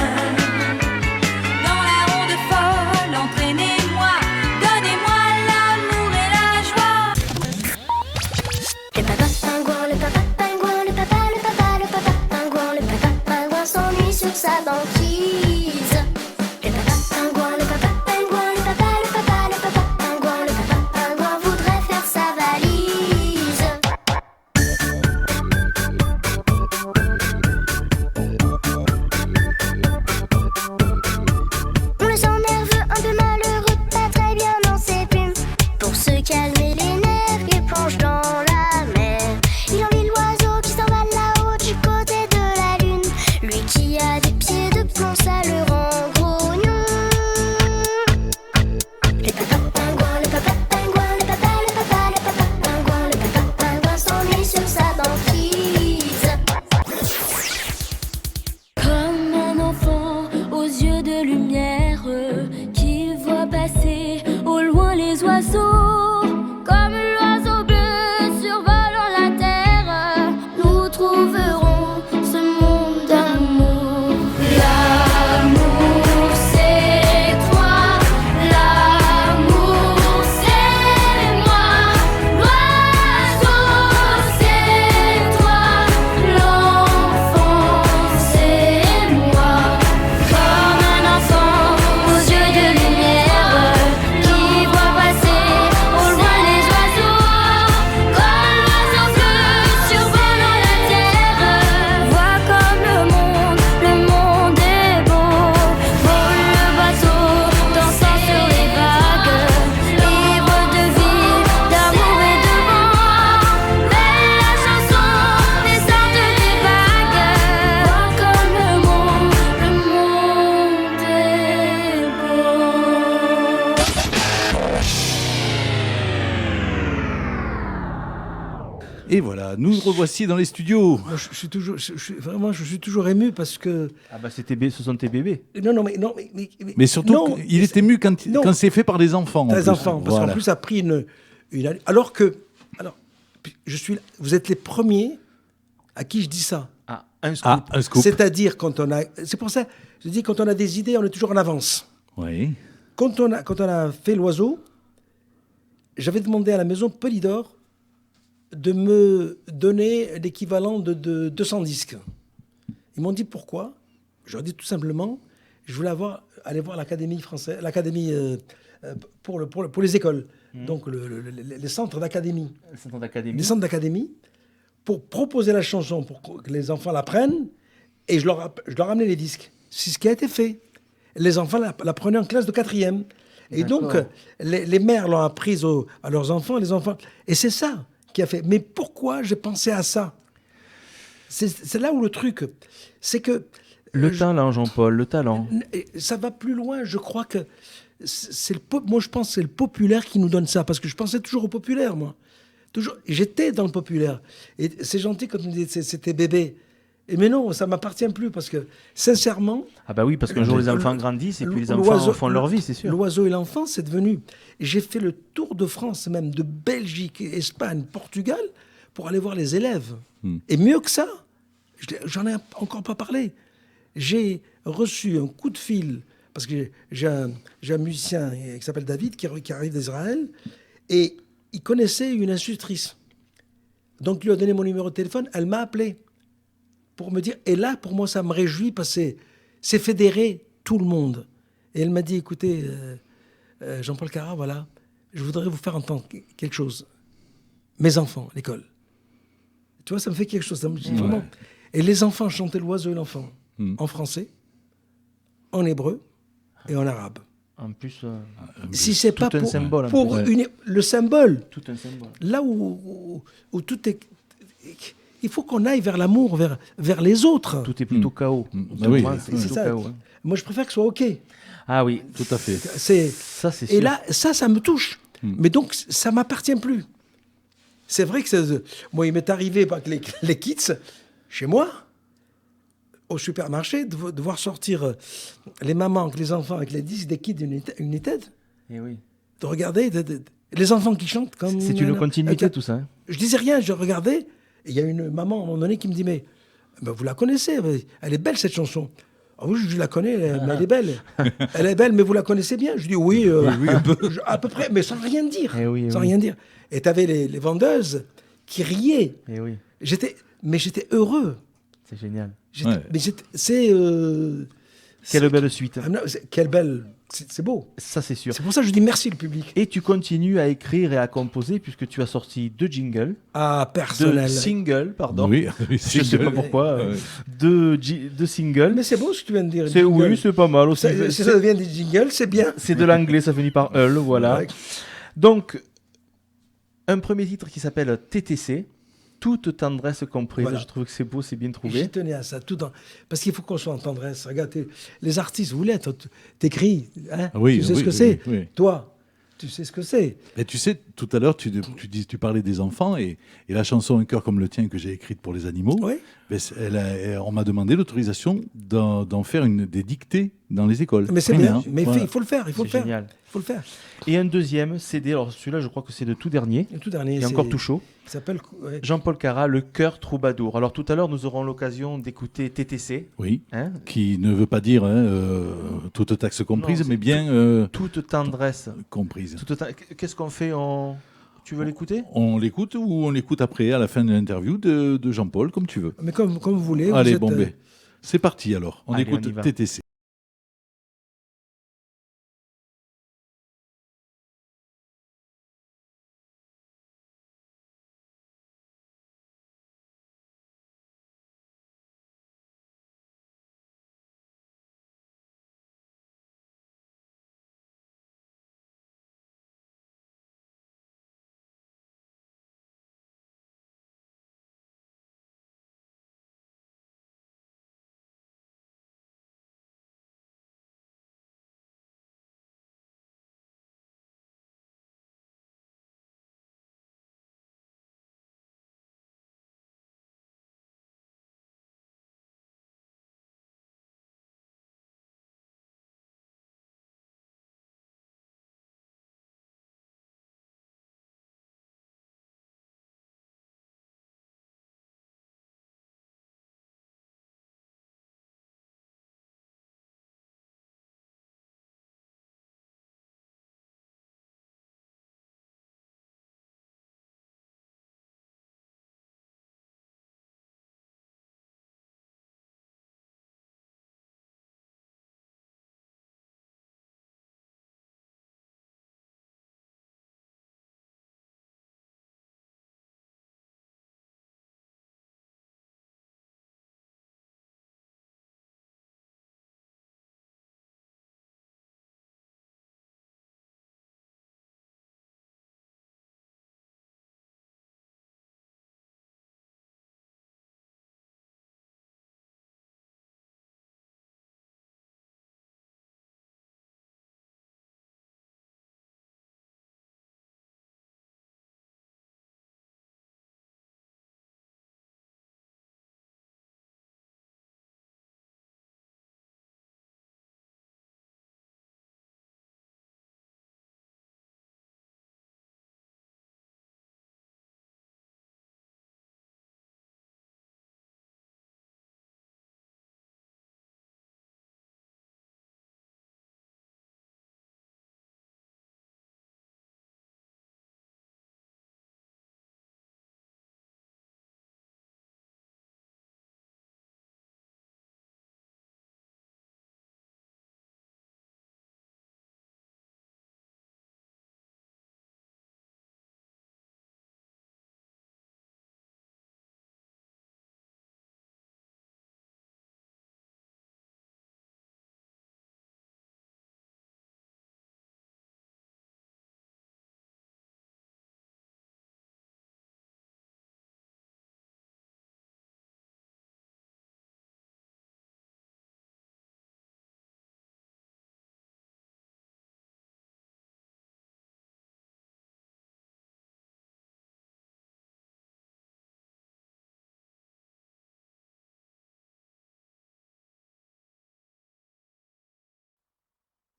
Dans la ronde folle, entraînez-moi. Donnez-moi l'amour et la joie. Le papa pingouin, le papa pingouin, le papa, le papa, le papa pingouin, le papa pingouin s'ennuie sur sa banquise. Le papa pingouin, le papa pingouin, le papa, le papa, le papa pingouin, le papa pingouin voudrait faire sa valise. On le sent nerveux, un peu malheureux, pas très bien dans ses plumes. Pour se calmer les nerfs, il plonge dans la mer. Il envie l'oiseau qui s'envole là-haut du côté de la lune. Lui qui a des pieds de plomb, ça le rend grognon. Le papa pingouin, le papa pingouin, le papa, le papa, le papa pingouin, le papa pingouin s'ennuie sur sa banquise. Comme un enfant aux yeux de lumière qui voit passer au loin les oiseaux. Comme l'oiseau bleu survolant la terre, nous trouverons ce monde d'amour. L'amour c'est toi, l'amour c'est moi, l'oiseau c'est toi, l'enfant c'est moi. Comme un enfant aux yeux de lumière qui voit passer au loin les oiseaux. Comme l'oiseau bleu survolant la terre, vois comme le monde est beau. Vole le bateau, dansant sur les vagues, libre de vie, d'amour et de vent. Belle la chanson des sortes des vagues. Vois comme le monde est beau. Et voilà, nous revoici dans les studios. Moi, je suis toujours ému parce que. Ah bah ce sont tes bébés. Non, mais. Mais surtout, non, il est ému quand non. c'est fait par des enfants. en Des plus. enfants, parce Voilà. qu'en plus, ça a pris une alors que. Alors, vous êtes les premiers à qui je dis ça. Ah, un scoop. Ah, un scoop. C'est-à-dire, quand on a. C'est pour ça, je dis, quand on a des idées, on est toujours en avance. Oui. Quand on a fait l'oiseau, j'avais demandé à la maison Polydor de me donner l'équivalent de 200 disques. Ils m'ont dit pourquoi. Je leur ai dit tout simplement, je voulais aller voir l'académie française, l'académie pour les écoles, donc les centres d'académie. Les centres d'académie, pour proposer la chanson, pour que les enfants l'apprennent, et je leur ramenais les disques. C'est ce qui a été fait. Les enfants la prenaient en classe de 4e. Et donc, les mères l'ont apprise à leurs enfants, les enfants. Et c'est ça qui a fait. Mais pourquoi j'ai pensé à ça? C'est là où le truc, c'est que... Le talent, Jean-Paul, le talent. Ça va plus loin, je crois que... moi, je pense que c'est le populaire qui nous donne ça, parce que je pensais toujours au populaire, moi. Toujours. J'étais dans le populaire. Et c'est gentil quand tu me dis c'était bébé. Mais non, ça ne m'appartient plus, parce que, sincèrement... Ah bah oui, parce qu'un jour les enfants grandissent et puis les enfants font leur vie, c'est sûr. L'oiseau et l'enfant, c'est devenu... J'ai fait le tour de France, même de Belgique, Espagne, Portugal, pour aller voir les élèves. Et mieux que ça, j'en ai encore pas parlé. J'ai reçu un coup de fil, parce que j'ai un musicien qui s'appelle David, qui arrive d'Israël, et il connaissait une institutrice. Donc, il lui a donné mon numéro de téléphone, elle m'a appelé pour me dire, et là, pour moi, ça me réjouit, parce que c'est fédérer tout le monde. Et elle m'a dit, écoutez, Jean-Paul Carra, voilà, je voudrais vous faire entendre quelque chose. Mes enfants, à l'école. Tu vois, ça me fait quelque chose. Ça me dit vraiment. Et les enfants chantaient l'oiseau et l'enfant en français, en hébreu et en arabe. En plus, si c'est pas un symbole, pour le symbole, tout un symbole. Là où tout est... Il faut qu'on aille vers l'amour, vers les autres. Tout est plutôt chaos. Oui, c'est plutôt ça. chaos, hein. Moi, je préfère que ce soit OK. Ah oui, tout à fait. Ça, c'est sûr. Et là, ça me touche. Mais donc, ça ne m'appartient plus. C'est vrai que moi, il m'est arrivé avec les kids, chez moi, au supermarché, de voir sortir les mamans avec les enfants, avec les disques des kids United. Eh oui. de regarder les enfants qui chantent comme... C'est une continuité, tout ça. Hein. Je disais rien, je regardais, et il y a une maman à un moment donné qui me dit, mais vous la connaissez, elle est belle cette chanson. Ah oui, je la connais, elle est belle. Elle est belle, mais vous la connaissez bien. Je dis oui, à peu près, mais sans rien dire. Sans rien dire. Et tu avais les vendeuses qui riaient. J'étais heureux. C'est génial. Quelle belle suite. Quelle belle... C'est beau. Ça, c'est sûr. C'est pour ça que je dis merci le public. Et tu continues à écrire et à composer puisque tu as sorti 2 jingles. Ah, personnel. 2 singles, pardon. Oui, je ne sais pas pourquoi. 2 singles. Mais c'est beau ce que tu viens de dire. Oui, c'est pas mal aussi. Ça devient des jingles, c'est bien. C'est de l'anglais, ça finit par "ul", voilà. Ouais. Donc, un premier titre qui s'appelle TTC. Toute tendresse comprise. Voilà. Je trouve que c'est beau, c'est bien trouvé. J'y tenais à ça. Parce qu'il faut qu'on soit en tendresse. Regarde, les artistes, vous l'êtes. T'écris. Hein, tu sais ce que c'est. Oui. Toi, tu sais ce que c'est. Et tu sais, tout à l'heure, tu parlais des enfants et la chanson Un cœur comme le tien que j'ai écrite pour les animaux, on m'a demandé l'autorisation d'en faire des dictées dans les écoles. Mais c'est bien. Mais il faut le faire. Il faut le faire. Génial. Il faut le faire. Et un deuxième CD, alors celui-là, je crois que c'est le tout dernier. Le tout dernier. Il est encore tout chaud. Il s'appelle Jean-Paul Cara, Le cœur troubadour. Alors tout à l'heure, nous aurons l'occasion d'écouter TTC. Oui. Hein, qui ne veut pas dire toute taxe comprise, mais bien toute tendresse comprise. Qu'est-ce qu'on fait Tu veux l'écouter ? On l'écoute ou on l'écoute après, à la fin de l'interview de Jean-Paul, comme tu veux. Mais comme vous voulez. Allez, c'est parti alors. On écoute on TTC.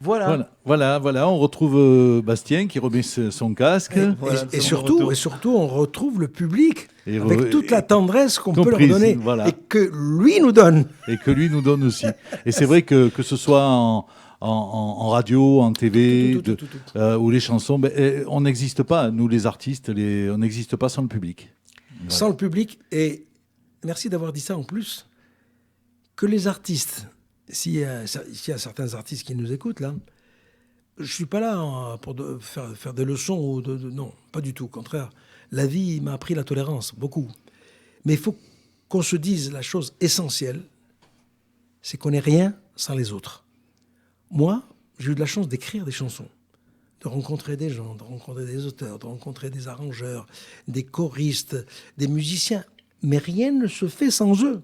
Voilà, on retrouve Bastien qui remet son casque. Et surtout, on retrouve le public Et avec toute la tendresse qu'on peut leur comprise, donner voilà. et que lui nous donne. Et que lui nous donne aussi. Et c'est vrai que ce soit en radio, en TV, Tout. ou les chansons, on n'existe pas, nous les artistes, on n'existe pas sans le public. Voilà. Sans le public. Et merci d'avoir dit ça en plus, que les artistes, s'il y a certains artistes qui nous écoutent là, je ne suis pas là pour faire des leçons. Non, pas du tout, au contraire. La vie m'a appris la tolérance, beaucoup. Mais il faut qu'on se dise la chose essentielle, c'est qu'on n'est rien sans les autres. Moi, j'ai eu de la chance d'écrire des chansons, de rencontrer des gens, de rencontrer des auteurs, de rencontrer des arrangeurs, des choristes, des musiciens. Mais rien ne se fait sans eux.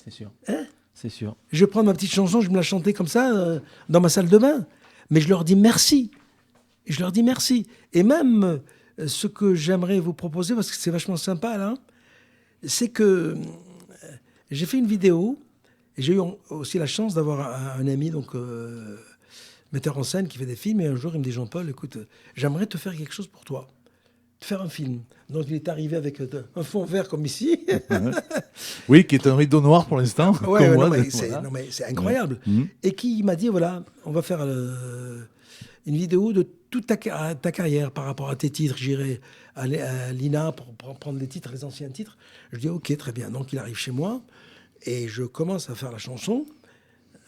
C'est sûr. Hein ? C'est sûr. Je vais prendre ma petite chanson, je me la chanter comme ça, dans ma salle de bain. Mais je leur dis merci. Et je leur dis merci. Et même ce que j'aimerais vous proposer, parce que c'est vachement sympa là, c'est que j'ai fait une vidéo. Et j'ai eu aussi la chance d'avoir un ami, donc metteur en scène, qui fait des films. Et un jour, il me dit, Jean-Paul, écoute, j'aimerais te faire quelque chose pour toi. Te faire un film. Donc, il est arrivé avec un fond vert comme ici. Oui, qui est un rideau noir pour l'instant. Ouais, comme non, moi, mais c'est incroyable. Ouais. Et qui m'a dit, voilà, on va faire une vidéo de toute ta carrière par rapport à tes titres. J'irai à l'INA pour prendre les titres, les anciens titres. Je dis, ok, très bien. Donc, il arrive chez moi. Et je commence à faire la chanson.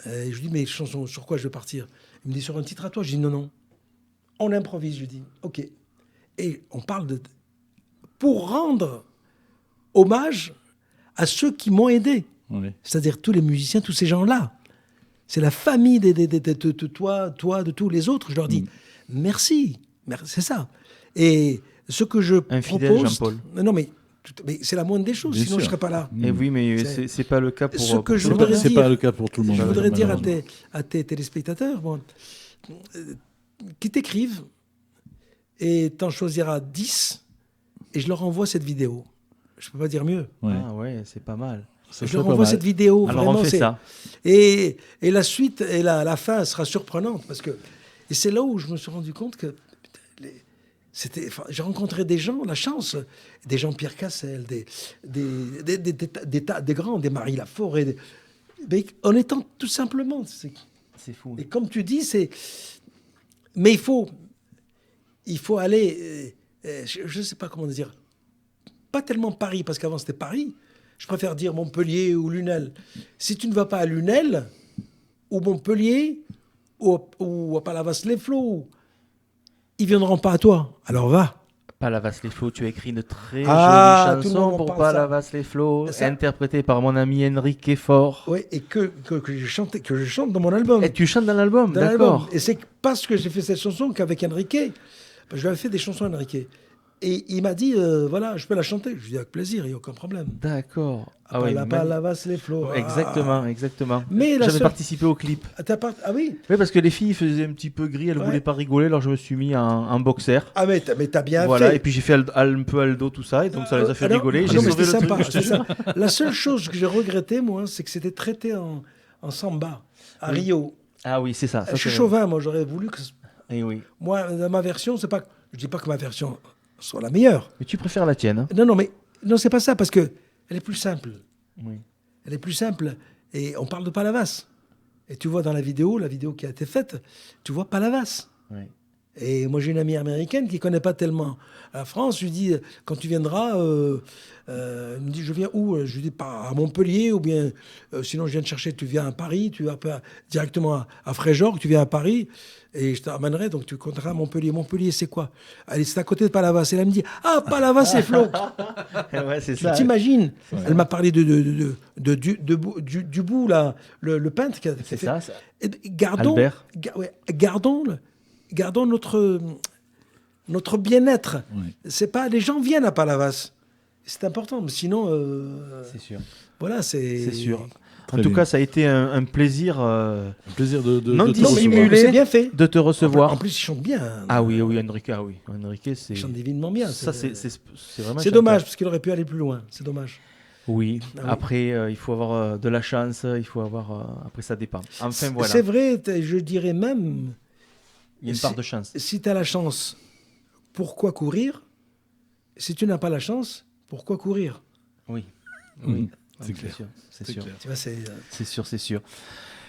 Et je lui dis, mais chanson, sur quoi je vais partir ? Il me dit, sur un titre à toi. Je dis, non. On improvise. Je lui dis, ok. Et on parle pour rendre hommage à ceux qui m'ont aidé. Oui. C'est-à-dire tous les musiciens, tous ces gens-là. C'est la famille de toi, de tous les autres. Je leur dis, merci. C'est ça. Et ce que je Un fidèle, propose... Jean-Paul. Non, mais c'est la moindre des choses, Bien sinon je ne sûr. serais pas là. Et oui, mais C'est- c'est pas le cas pour. Ce que je pour- voudrais C'est dire- pas le cas pour tout le monde. Je voudrais dire malheureusement. à tes téléspectateurs qui t'écrivent et t'en choisiras 10 et je leur envoie cette vidéo. Je peux pas dire mieux. Ouais. Ah ouais, c'est pas mal. Ça Je serait leur pas envoie mal. cette vidéo. Alors vraiment, on fait c'est- ça. Et la suite et la fin sera surprenante parce que et c'est là où je me suis rendu compte que j'ai rencontré des gens, la chance, des Jean-Pierre Cassel, des grands, des Marie Laforêt, mais en étant tout simplement. C'est fou. Et comme tu dis, mais il faut aller, je ne sais pas comment dire, pas tellement Paris, parce qu'avant c'était Paris. Je préfère dire Montpellier ou Lunel. Si tu ne vas pas à Lunel, ou Montpellier, ou à Palavas-les-Flots, ils viendront pas à toi. Alors va. Palavas-les-Flots, tu as écrit une très Ah, jolie tout le chanson monde pour parle ça. Palavas-les-Flots, Ça. interprétée par mon ami Enrique Fort. Ouais, et que je chante dans mon album. Et tu chantes dans l'album, Dans d'accord. l'album. Et c'est parce que j'ai fait cette chanson qu'avec Enrique, je lui avais fait des chansons à Enrique. Et il m'a dit, voilà, je peux la chanter. Je lui ai dit, avec plaisir, il n'y a aucun problème. D'accord. Ah oui, Palavas les flots. exactement. Mais la J'avais seule- participé au clip. Ah oui. Oui, parce que les filles faisaient un petit peu gris, elles Ouais. voulaient pas rigoler, alors je me suis mis un boxer. Ah mais t'as bien Voilà, fait. et puis j'ai fait un peu Aldo, tout ça, et donc ça les a fait Ah non, rigoler. ah J'ai non, mais sauvé le c'était sympa, truc. je te c'était jure. sympa. La seule chose que j'ai regretté, moi, c'est que c'était traité en samba, à Rio. Ah oui, c'est ça. Je suis chauvin, moi, j'aurais voulu que... Et oui. Moi, dans ma version, c'est pas... Je dis pas que ma version soit la meilleure. Mais tu préfères la tienne, hein. Non, c'est pas ça, parce que elle est plus simple. Oui. Elle est plus simple. Et on parle de Palavas. Et tu vois dans la vidéo qui a été faite, tu vois Palavas. Oui. Et moi, j'ai une amie américaine qui ne connaît pas tellement la France. Je lui dis, quand tu viendras, elle me dit, je viens où ? Je lui dis, pas à Montpellier, ou bien, sinon je viens te chercher, tu viens à Paris, tu vas pas directement à Fréjord, tu viens à Paris, et je t'amènerai, donc tu compteras à Montpellier. Montpellier, c'est quoi ? Allez, c'est à côté de Palavas. Et elle me dit, ah, Palavas, c'est Flo. Ouais, c'est Tu ça. t'imagines ? Elle m'a parlé du bout, là, le peintre qui a C'est fait. ça. Et gardons, Albert. gardons notre bien-être. Oui. C'est pas les gens viennent à Palavas. C'est important, mais sinon, C'est sûr. voilà, c'est. C'est sûr. En Très tout bien. cas, ça a été un plaisir Un plaisir de Non, te dis- Non, recevoir. mais Simulé. c'est bien fait. de te recevoir. En plus, il chante bien. hein. Ah oui, Enrique, oui. Enrique, c'est. Il chante divinement bien. Ça, c'est vraiment. C'est dommage parce qu'il aurait pu aller plus loin. C'est dommage. Oui, Ah oui. après, il faut avoir de la chance, il faut avoir... après, ça dépend. Enfin, voilà, C'est vrai, je dirais même, il y a une part de chance. si tu as la chance, pourquoi courir? Si tu n'as pas la chance, pourquoi courir? Oui, Mhm. oui, C'est clair. sûr, c'est C'est sûr. clair. Tu vois, C'est sûr, c'est sûr.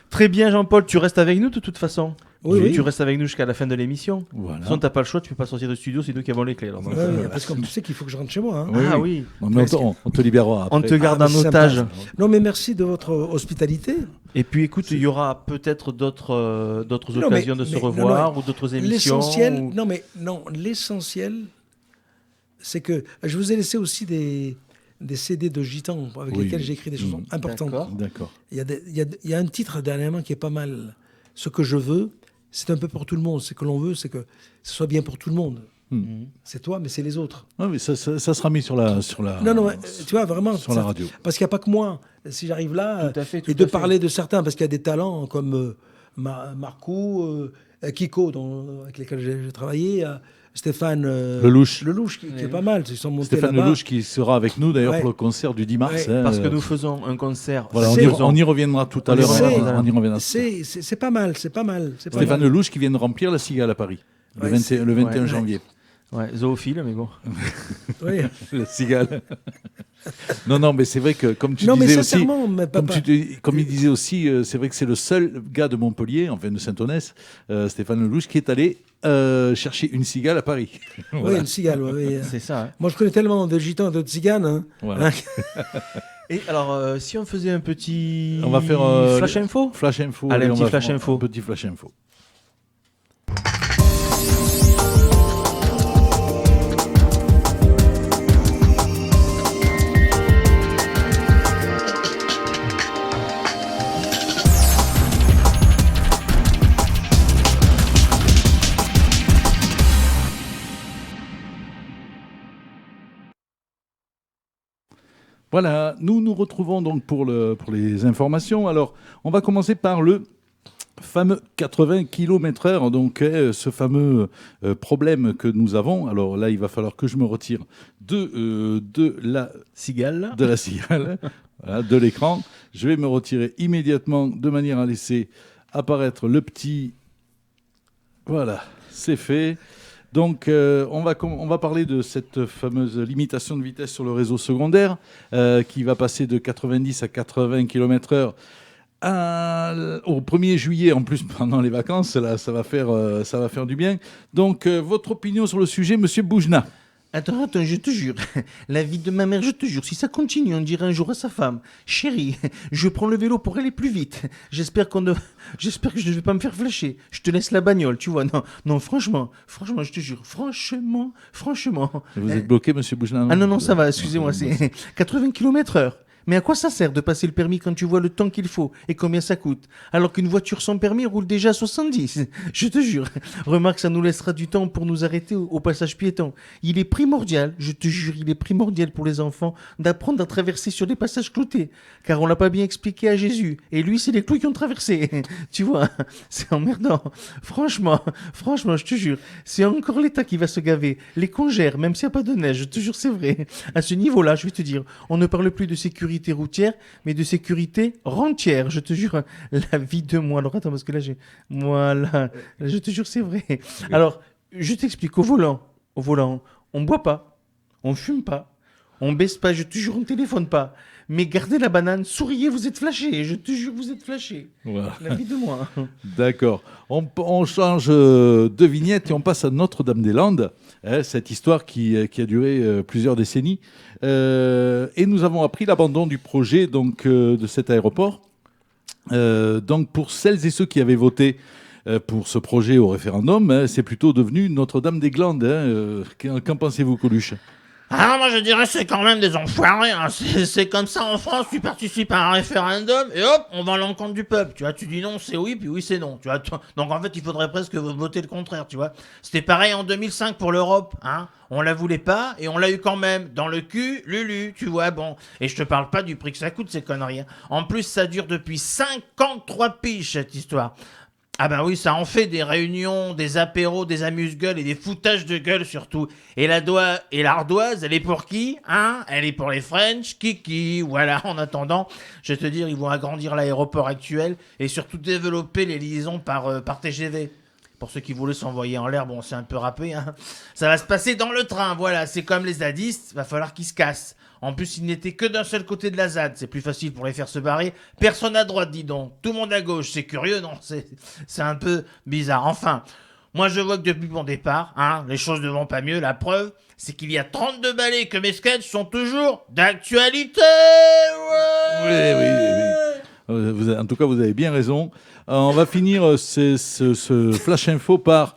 Très bien, Jean-Paul, tu restes avec nous de toute façon. Oui, oui. Tu restes avec nous jusqu'à la fin de l'émission. De Voilà. toute façon, t'as pas le choix, tu peux pas sortir du studio, c'est nous qui avons les clés. Alors, donc, Ouais, voilà. parce que tu sais qu'il faut que je rentre chez moi. Hein. Oui, Ah oui. oui, Non, mais on te libérera après. on te garde Ah, en mais c'est otage. sympa. Non, mais merci de votre hospitalité. Et puis écoute, il y aura peut-être d'autres Non, occasions mais- de se mais- non, revoir ou d'autres émissions. L'essentiel, ou- non, l'essentiel, c'est que je vous ai laissé aussi des CD de gitans avec Oui. lesquels j'ai écrit des chansons importantes. D'accord. D'accord. Il y a un titre dernièrement qui est pas mal. Ce que je veux, c'est un peu pour tout le monde. Ce que l'on veut, c'est que ce soit bien pour tout le monde. Mhm. C'est toi, mais c'est les autres. Ah, mais ça sera mis sur la, Non, tu vois, vraiment. sur la radio. Parce qu'il n'y a pas que moi. Si j'arrive là, Tout à fait, tout et de à fait. parler de certains, parce qu'il y a des talents comme Marco, Kiko, avec lesquels j'ai travaillé, Stéphane Lelouch. qui est pas mal. Ils sont montés Stéphane là-bas. Lelouch qui sera avec nous d'ailleurs Ouais. pour le concert du 10 mars. Ouais. hein, Parce que nous faisons un concert. Voilà, chaque saison. on y reviendra tout à On y l'heure. reviendra. On y reviendra. C'est pas mal, c'est pas mal. C'est pas Stéphane mal. Lelouch qui vient de remplir la Cigale à Paris Ouais, le 21 ouais. janvier. Ouais, zoophile, mais bon. Oui. La Cigale. non, mais c'est vrai que comme tu Non, mais disais aussi, sincèrement, mais comme, papa. comme il disait aussi, c'est vrai que c'est le seul gars de Montpellier, enfin de Saint-Onès, Stéphane Lelouch, qui est allé chercher une cigale à Paris. Oui, une cigale. Oui. C'est ça. Hein. Moi, je connais tellement de gitans et de tziganes. Hein. Voilà. Et alors, si on faisait un petit On va faire flash info. Flash info. Allez, un on petit va flash faire info. Un petit flash info. Voilà, nous nous retrouvons donc pour les informations. Alors, on va commencer par le fameux 80 km/h, donc ce fameux problème que nous avons. Alors là, il va falloir que je me retire de la Cigale. cigale, voilà, de l'écran. Je vais me retirer immédiatement de manière à laisser apparaître le petit... Voilà, c'est fait. Donc, on va parler de cette fameuse limitation de vitesse sur le réseau secondaire qui va passer de 90 à 80 km/h au 1er juillet. En plus, pendant les vacances, là, ça va faire du bien. Donc, votre opinion sur le sujet, Monsieur Boujna? Attends, je te jure. La vie de ma mère, je te jure. Si ça continue, on dirait un jour à sa femme: chérie, je prends le vélo pour aller plus vite. J'espère que je ne vais pas me faire flasher. Je te laisse la bagnole, tu vois. Non, franchement, je te jure. Franchement. Vous êtes bloqué, Monsieur Boujna? Ah non, ça va, excusez-moi, c'est 80 km/h. Mais à quoi ça sert de passer le permis quand tu vois le temps qu'il faut et combien ça coûte, alors qu'une voiture sans permis roule déjà à 70? Je te jure. Remarque, ça nous laissera du temps pour nous arrêter au passage piéton. Il est primordial, je te jure, il est primordial pour les enfants d'apprendre à traverser sur les passages cloutés, car on l'a pas bien expliqué à Jésus, et lui, c'est les clous qui ont traversé. Tu vois, c'est emmerdant. Franchement, je te jure, c'est encore l'État qui va se gaver. Les congères, même s'il n'y a pas de neige, je te jure, c'est vrai. À ce niveau-là, je vais te dire, on ne parle plus de sécurité routière, mais de sécurité rentière, je te jure. La vie de moi. Alors attends, parce que là, voilà, je te jure, c'est vrai. Alors, je t'explique, au volant, on boit pas, on fume pas, on baisse pas, je te jure, on téléphone pas. Mais gardez la banane, souriez, vous êtes flashés, je te jure, vous êtes flashés. Voilà. La vie de moi. D'accord. On change de vignette et on passe à Notre-Dame-des-Landes, cette histoire qui a duré plusieurs décennies. Et nous avons appris l'abandon du projet donc, de cet aéroport. Donc pour celles et ceux qui avaient voté pour ce projet au référendum, c'est plutôt devenu Notre-Dame-des-Landes. Qu'en pensez-vous, Coluche? Ah, moi je dirais c'est quand même des enfoirés. Hein. C'est comme ça en France, tu participes à un référendum et hop, on va à l'encontre du peuple. Tu vois, tu dis non, c'est oui, puis oui, c'est non. Tu vois, donc en fait, il faudrait presque voter le contraire. Tu vois, c'était pareil en 2005 pour l'Europe. Hein. On la voulait pas et on l'a eu quand même. Dans le cul, Lulu, tu vois, bon. Et je te parle pas du prix que ça coûte, ces conneries. Hein. En plus, ça dure depuis 53 piges cette histoire. Ah bah oui, ça en fait des réunions, des apéros, des amuse-gueules et des foutages de gueule surtout. Et l'ardoise, elle est pour qui, hein? Elle est pour les French, kiki. Voilà, en attendant, je vais te dire, ils vont agrandir l'aéroport actuel et surtout développer les liaisons par TGV. Pour ceux qui voulaient s'envoyer en l'air, bon, c'est un peu râpé, hein. Ça va se passer dans le train, voilà, c'est comme les zadistes, va falloir qu'ils se cassent. En plus, ils n'étaient que d'un seul côté de la ZAD, c'est plus facile pour les faire se barrer. Personne à droite, dis donc. Tout le monde à gauche, c'est curieux, non? C'est un peu bizarre. Enfin, moi je vois que depuis mon départ, hein, les choses ne vont pas mieux. La preuve, c'est qu'il y a 32 balais que mes sketchs sont toujours d'actualité. Ouais. Oui. En tout cas, vous avez bien raison. On va finir ce flash info par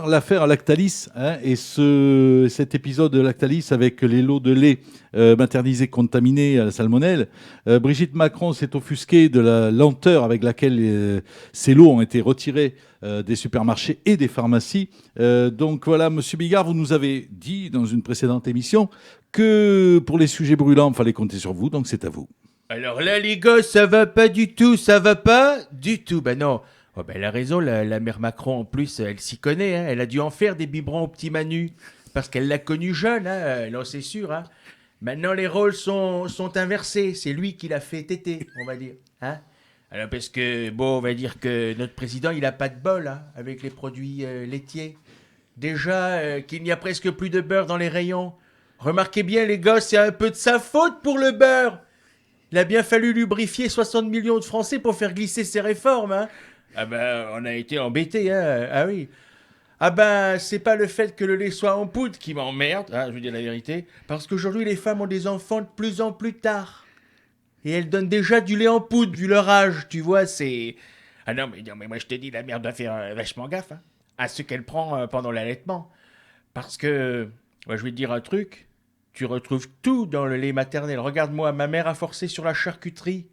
l'affaire Lactalis, hein, et cet épisode de Lactalis avec les lots de lait maternisé contaminés à la salmonelle. Brigitte Macron s'est offusquée de la lenteur avec laquelle ces lots ont été retirés des supermarchés et des pharmacies. Donc voilà, Monsieur Bigard, vous nous avez dit dans une précédente émission que pour les sujets brûlants, il fallait compter sur vous, donc c'est à vous. Alors là, les gosses, ça va pas du tout, ça va pas du tout. Ben non. Oh ben elle a raison, la mère Macron, en plus, elle s'y connaît, hein. Elle a dû en faire des biberons au petit Manu, parce qu'elle l'a connu jeune, hein. Non, c'est sûr, hein. Maintenant, les rôles sont inversés, c'est lui qui l'a fait téter, on va dire, hein. Alors, parce que, bon, on va dire que notre président, il a pas de bol, hein, avec les produits laitiers. Déjà, qu'il n'y a presque plus de beurre dans les rayons. Remarquez bien, les gosses, c'est un peu de sa faute pour le beurre. Il a bien fallu lubrifier 60 millions de Français pour faire glisser ces réformes, hein. Ah ben, on a été embêtés, hein. Ah oui. Ah ben, c'est pas le fait que le lait soit en poudre qui m'emmerde, hein, je veux dire la vérité, parce qu'aujourd'hui, les femmes ont des enfants de plus en plus tard. Et elles donnent déjà du lait en poudre, vu leur âge, tu vois, c'est... Ah non, mais moi, je te dis, la mère doit faire vachement gaffe, hein, à ce qu'elle prend pendant l'allaitement. Parce que, moi, je vais te dire un truc, tu retrouves tout dans le lait maternel. Regarde-moi, ma mère a forcé sur la charcuterie.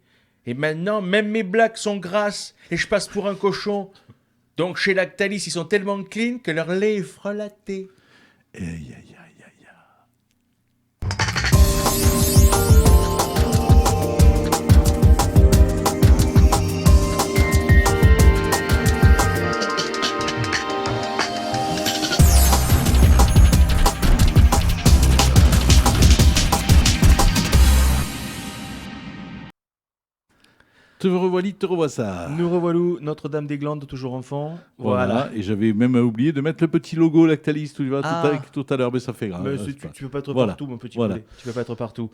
Et maintenant, même mes blagues sont grasses et je passe pour un cochon. Donc chez Lactalis, ils sont tellement clean que leur lait est frelaté. Aïe, aïe, aïe, aïe. Te revoilà, te revois ça. Nous revoilà, Notre-Dame-des-Glandes, toujours enfant. Voilà. Et j'avais même oublié de mettre le petit logo Lactalis tout à l'heure, mais ça fait grave. Mais tu peux pas être partout, mon petit poulet. Tu peux pas être partout.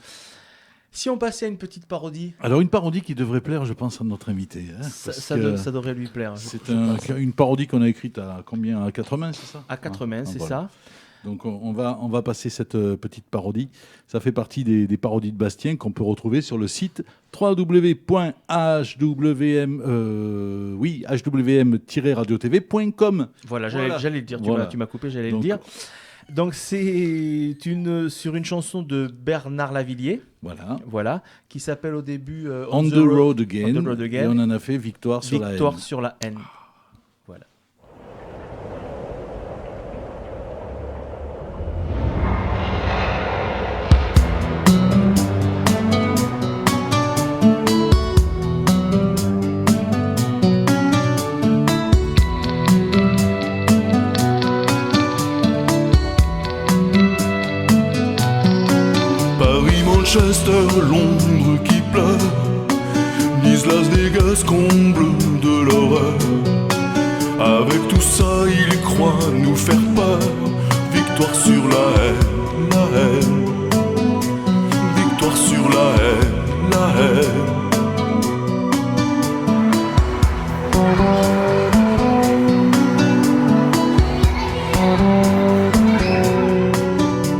Si on passait à une petite parodie. Alors une parodie qui devrait plaire, je pense, à notre invité. Hein, ça devrait lui plaire. C'est une parodie qu'on a écrite à combien? À 4 mains, c'est ça? À 4 mains, c'est ça. Donc on va passer cette petite parodie. Ça fait partie des parodies de Bastien qu'on peut retrouver sur le site www.hwm-radiotv.com. Voilà, j'allais le dire. Tu m'as coupé, j'allais le dire. Donc c'est sur une chanson de Bernard Lavilliers. Voilà, qui s'appelle au début On the Road Again. Et on en a fait Victoire sur la haine. Victoire sur la haine. Voilà. Manchester, Londres qui pleure, Nice, Las Vegas, comble de l'horreur. Avec tout ça, ils croient nous faire peur. Victoire sur la haine, victoire sur la haine.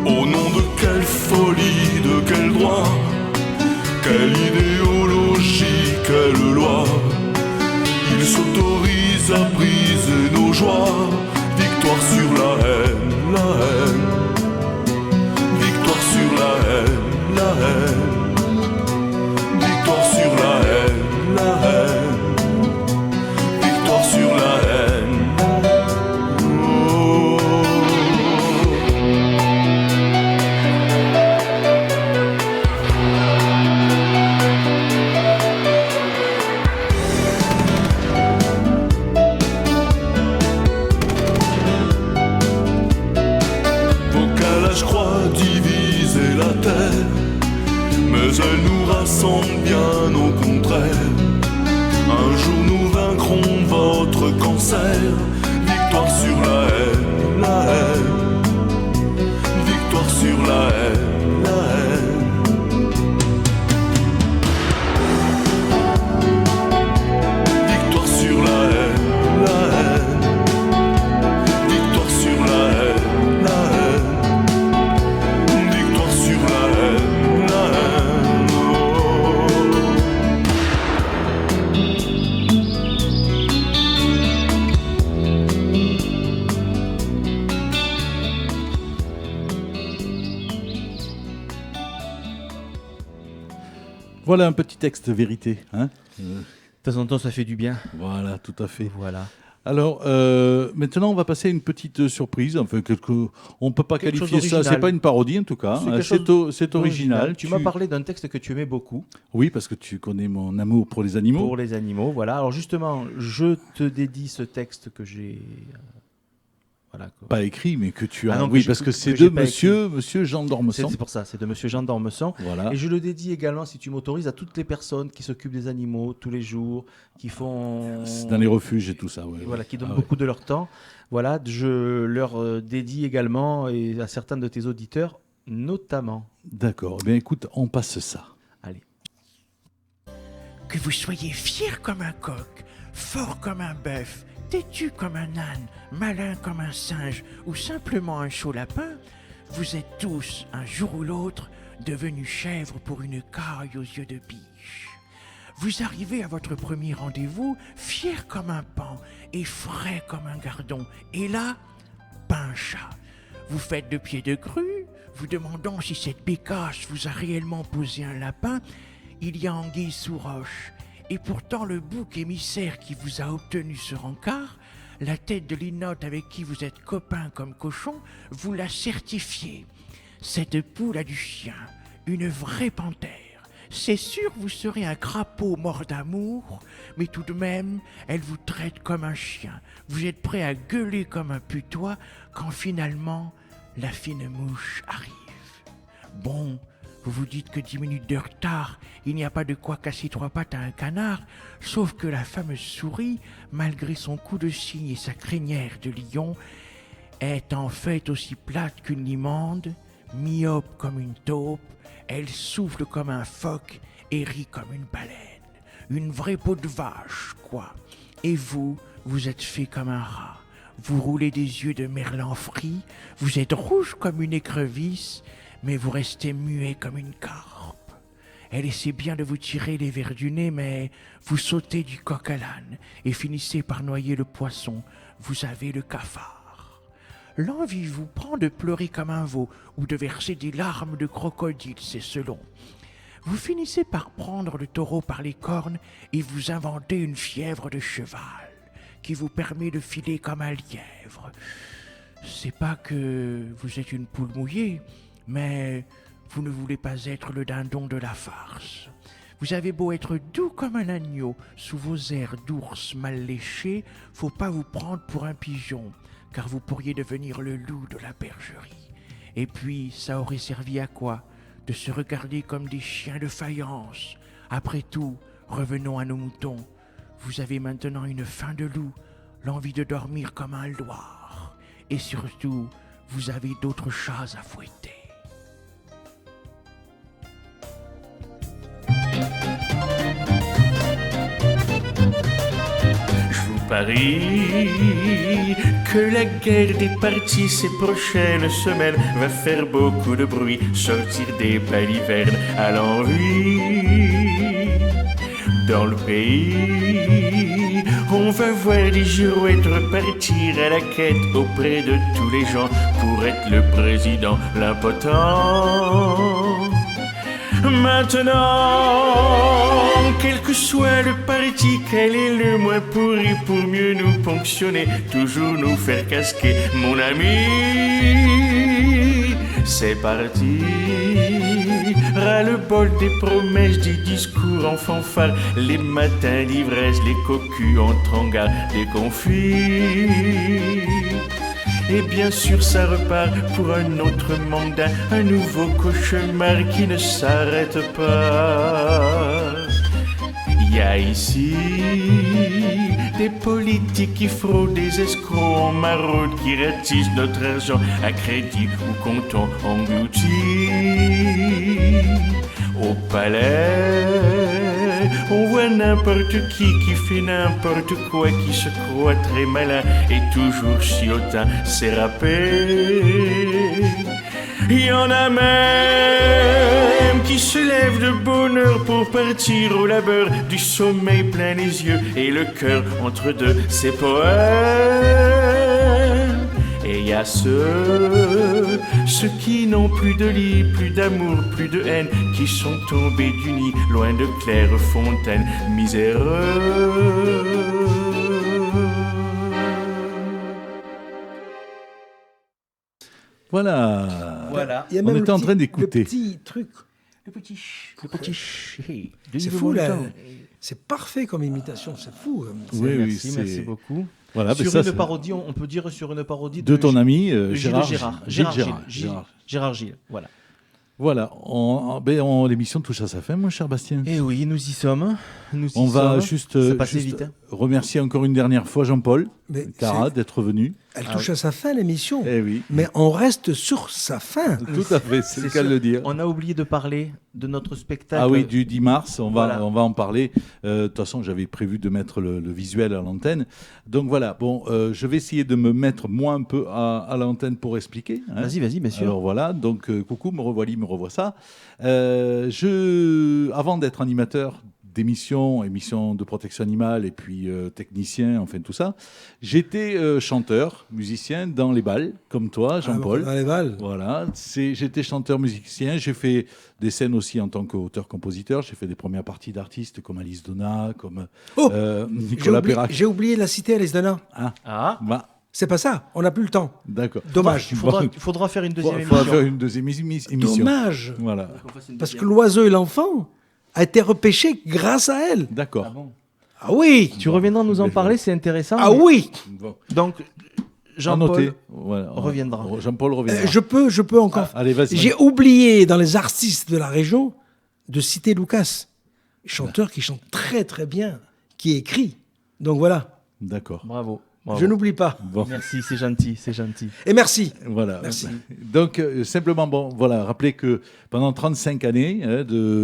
Au nom de quelle folie, de quel droit, quelle idéologie, quelle loi, ils s'autorisent à briser nos joies. Victoire sur la haine, victoire sur la haine, victoire sur la haine, victoire sur la haine. haine, victoire sur la haine, la haine, victoire sur la haine, la haine. Victoire sur la haine, la haine, victoire sur la haine, la haine, victoire sur la haine, la haine. Voilà un petit texte vérité. Hein De temps en temps, ça fait du bien. Voilà, tout à fait. Voilà. Alors, maintenant, on va passer à une petite surprise. Enfin, on ne peut pas Quelque chose qualifier ça. d'original. C'est pas une parodie, en tout cas. C'est quelque chose C'est original. Tu m'as parlé d'un texte que tu aimais beaucoup. Oui, parce que tu connais mon amour pour les animaux. Pour les animaux, voilà. Alors justement, je te dédie ce texte que j'ai... voilà, quoi. Pas écrit, mais que tu as. Ah non, que oui, j'ai- parce que que c'est j'ai de pas monsieur Jean Dormesson. C'est pour ça, c'est de Monsieur Jean Dormesson. Voilà. Et je le dédie également, si tu m'autorises, à toutes les personnes qui s'occupent des animaux tous les jours, qui font... Dans les refuges et tout ça. Ouais, Voilà, ouais. qui donnent Ah, beaucoup de leur temps. Voilà, je leur dédie également et à certains de tes auditeurs, notamment. ouais. D'accord. Eh bien, écoute, on passe ça. Allez. Que vous soyez fier comme un coq, fort comme un bœuf, têtu comme un âne, malin comme un singe ou simplement un chaud lapin, vous êtes tous, un jour ou l'autre, devenus chèvres pour une caille aux yeux de biche. Vous arrivez à votre premier rendez-vous, fier comme un paon et frais comme un gardon, et là, pincha. Vous faites de pied de grue, vous demandant si cette bécasse vous a réellement posé un lapin, il y a anguille sous roche. Et pourtant le bouc émissaire qui vous a obtenu ce rencard, la tête de linotte avec qui vous êtes copain comme cochon, vous l'a certifié. Cette poule a du chien, une vraie panthère. C'est sûr vous serez un crapaud mort d'amour, mais tout de même, elle vous traite comme un chien. Vous êtes prêt à gueuler comme un putois quand finalement la fine mouche arrive. Bon, vous vous dites que 10 minutes de retard, il n'y a pas de quoi casser 3 pattes à un canard, sauf que la fameuse souris, malgré son coup de cygne et sa crinière de lion, est en fait aussi plate qu'une limande, myope comme une taupe, elle souffle comme un phoque et rit comme une baleine. Une vraie peau de vache, quoi. Et vous, vous êtes fait comme un rat. Vous roulez des yeux de merlan frit, vous êtes rouge comme une écrevisse, mais vous restez muet comme une carpe. Elle essaie bien de vous tirer les vers du nez, mais vous sautez du coq à l'âne et finissez par noyer le poisson. Vous avez le cafard. L'envie vous prend de pleurer comme un veau ou de verser des larmes de crocodile, c'est selon. Vous finissez par prendre le taureau par les cornes et vous inventez une fièvre de cheval qui vous permet de filer comme un lièvre. C'est pas que vous êtes une poule mouillée, mais vous ne voulez pas être le dindon de la farce. Vous avez beau être doux comme un agneau, sous vos airs d'ours mal léchés, faut pas vous prendre pour un pigeon, car vous pourriez devenir le loup de la bergerie. Et puis, ça aurait servi à quoi? De se regarder comme des chiens de faïence. Après tout, revenons à nos moutons. Vous avez maintenant une faim de loup, l'envie de dormir comme un loir. Et surtout, vous avez d'autres chats à fouetter. Je vous parie que la guerre des partis ces prochaines semaines va faire beaucoup de bruit, sortir des balivernes à l'envie. Dans le pays, on va voir des girouettes repartir à la quête auprès de tous les gens pour être le président, l'impotent. Maintenant, quel que soit le parti, quel est le moins pourri pour mieux nous ponctionner, toujours nous faire casquer, mon ami. C'est parti, ras-le-bol des promesses, des discours en fanfare, les matins d'ivresse, les cocus entre en garde, des conflits. Et bien sûr ça repart pour un autre mandat, un nouveau cauchemar qui ne s'arrête pas. Y a ici des politiques qui fraudent, des escrocs en maraude qui ratissent notre argent à crédit ou comptant englouti. Au palais, on voit n'importe qui fait n'importe quoi, qui se croit très malin et toujours si hautain, c'est râpé. Il y en a même qui se lèvent de bonne heure pour partir au labeur, du sommeil plein les yeux et le cœur entre deux, c'est poème. Et y a ceux qui n'ont plus de lit, plus d'amour, plus de haine, qui sont tombés du nid, loin de claires fontaines, miséreux. Voilà. Voilà. Il y a On même était en train d'écouter. Le petit truc. Le petit C'est fou, là. C'est parfait comme imitation, c'est fou. Merci beaucoup. Voilà, Sur mais ça, une c'est- parodie, on peut dire sur une parodie de ton ami de Gérard Gilles Gérard Gilles, voilà. Voilà, l'émission touche à sa fin, mon cher Bastien. Et oui, nous y sommes. On va juste, C'est passé juste vite. Hein. remercier encore une dernière fois Jean-Paul Mais Cara c'est- d'être venu. Elle touche à sa fin, l'émission. Eh oui, Mais on reste sur sa fin. tout à fait, c'est le cas de sûr. le dire. On a oublié de parler de notre spectacle. Ah oui, du 10 mars, on va Voilà. en parler. De toute façon, j'avais prévu de mettre le visuel à l'antenne. Donc voilà, bon, je vais essayer de me mettre moi un peu à l'antenne pour expliquer. Hein. Vas-y, bien sûr. Alors voilà, donc coucou, me revois ça. Avant d'être animateur d'émissions, émissions de protection animale et puis technicien, enfin tout ça, j'étais chanteur, musicien dans les bals, comme toi, Jean-Paul. Dans les balles. Voilà, j'étais chanteur musicien, j'ai fait des scènes aussi en tant qu'auteur-compositeur, j'ai fait des premières parties d'artistes comme Alice Donna, comme Oh Nicolas Perrac. J'ai oublié la cité Alice Donna. Ah, Bah, C'est pas ça, on n'a plus le temps. d'accord. Dommage. il faudra faire une deuxième Faudra émission. faire une deuxième émission. Dommage. Voilà, Parce que l'oiseau et l'enfant a été repêché grâce à elle. d'accord. Ah oui. Tu reviendras nous en parler, c'est intéressant. Ah mais- oui. Bon. Donc, À Jean-Paul noter. Voilà. reviendra. Jean-Paul reviendra. Je peux encore. Allez, vas-y. J'ai oublié dans les artistes de la région de citer Lucas, chanteur qui chante très très bien, qui écrit. Donc voilà, D'accord. Bravo. je n'oublie pas. Bon. Merci, c'est gentil, c'est gentil. Et merci. Voilà. Merci. Donc, simplement, bon, voilà, rappelez que pendant 35 années,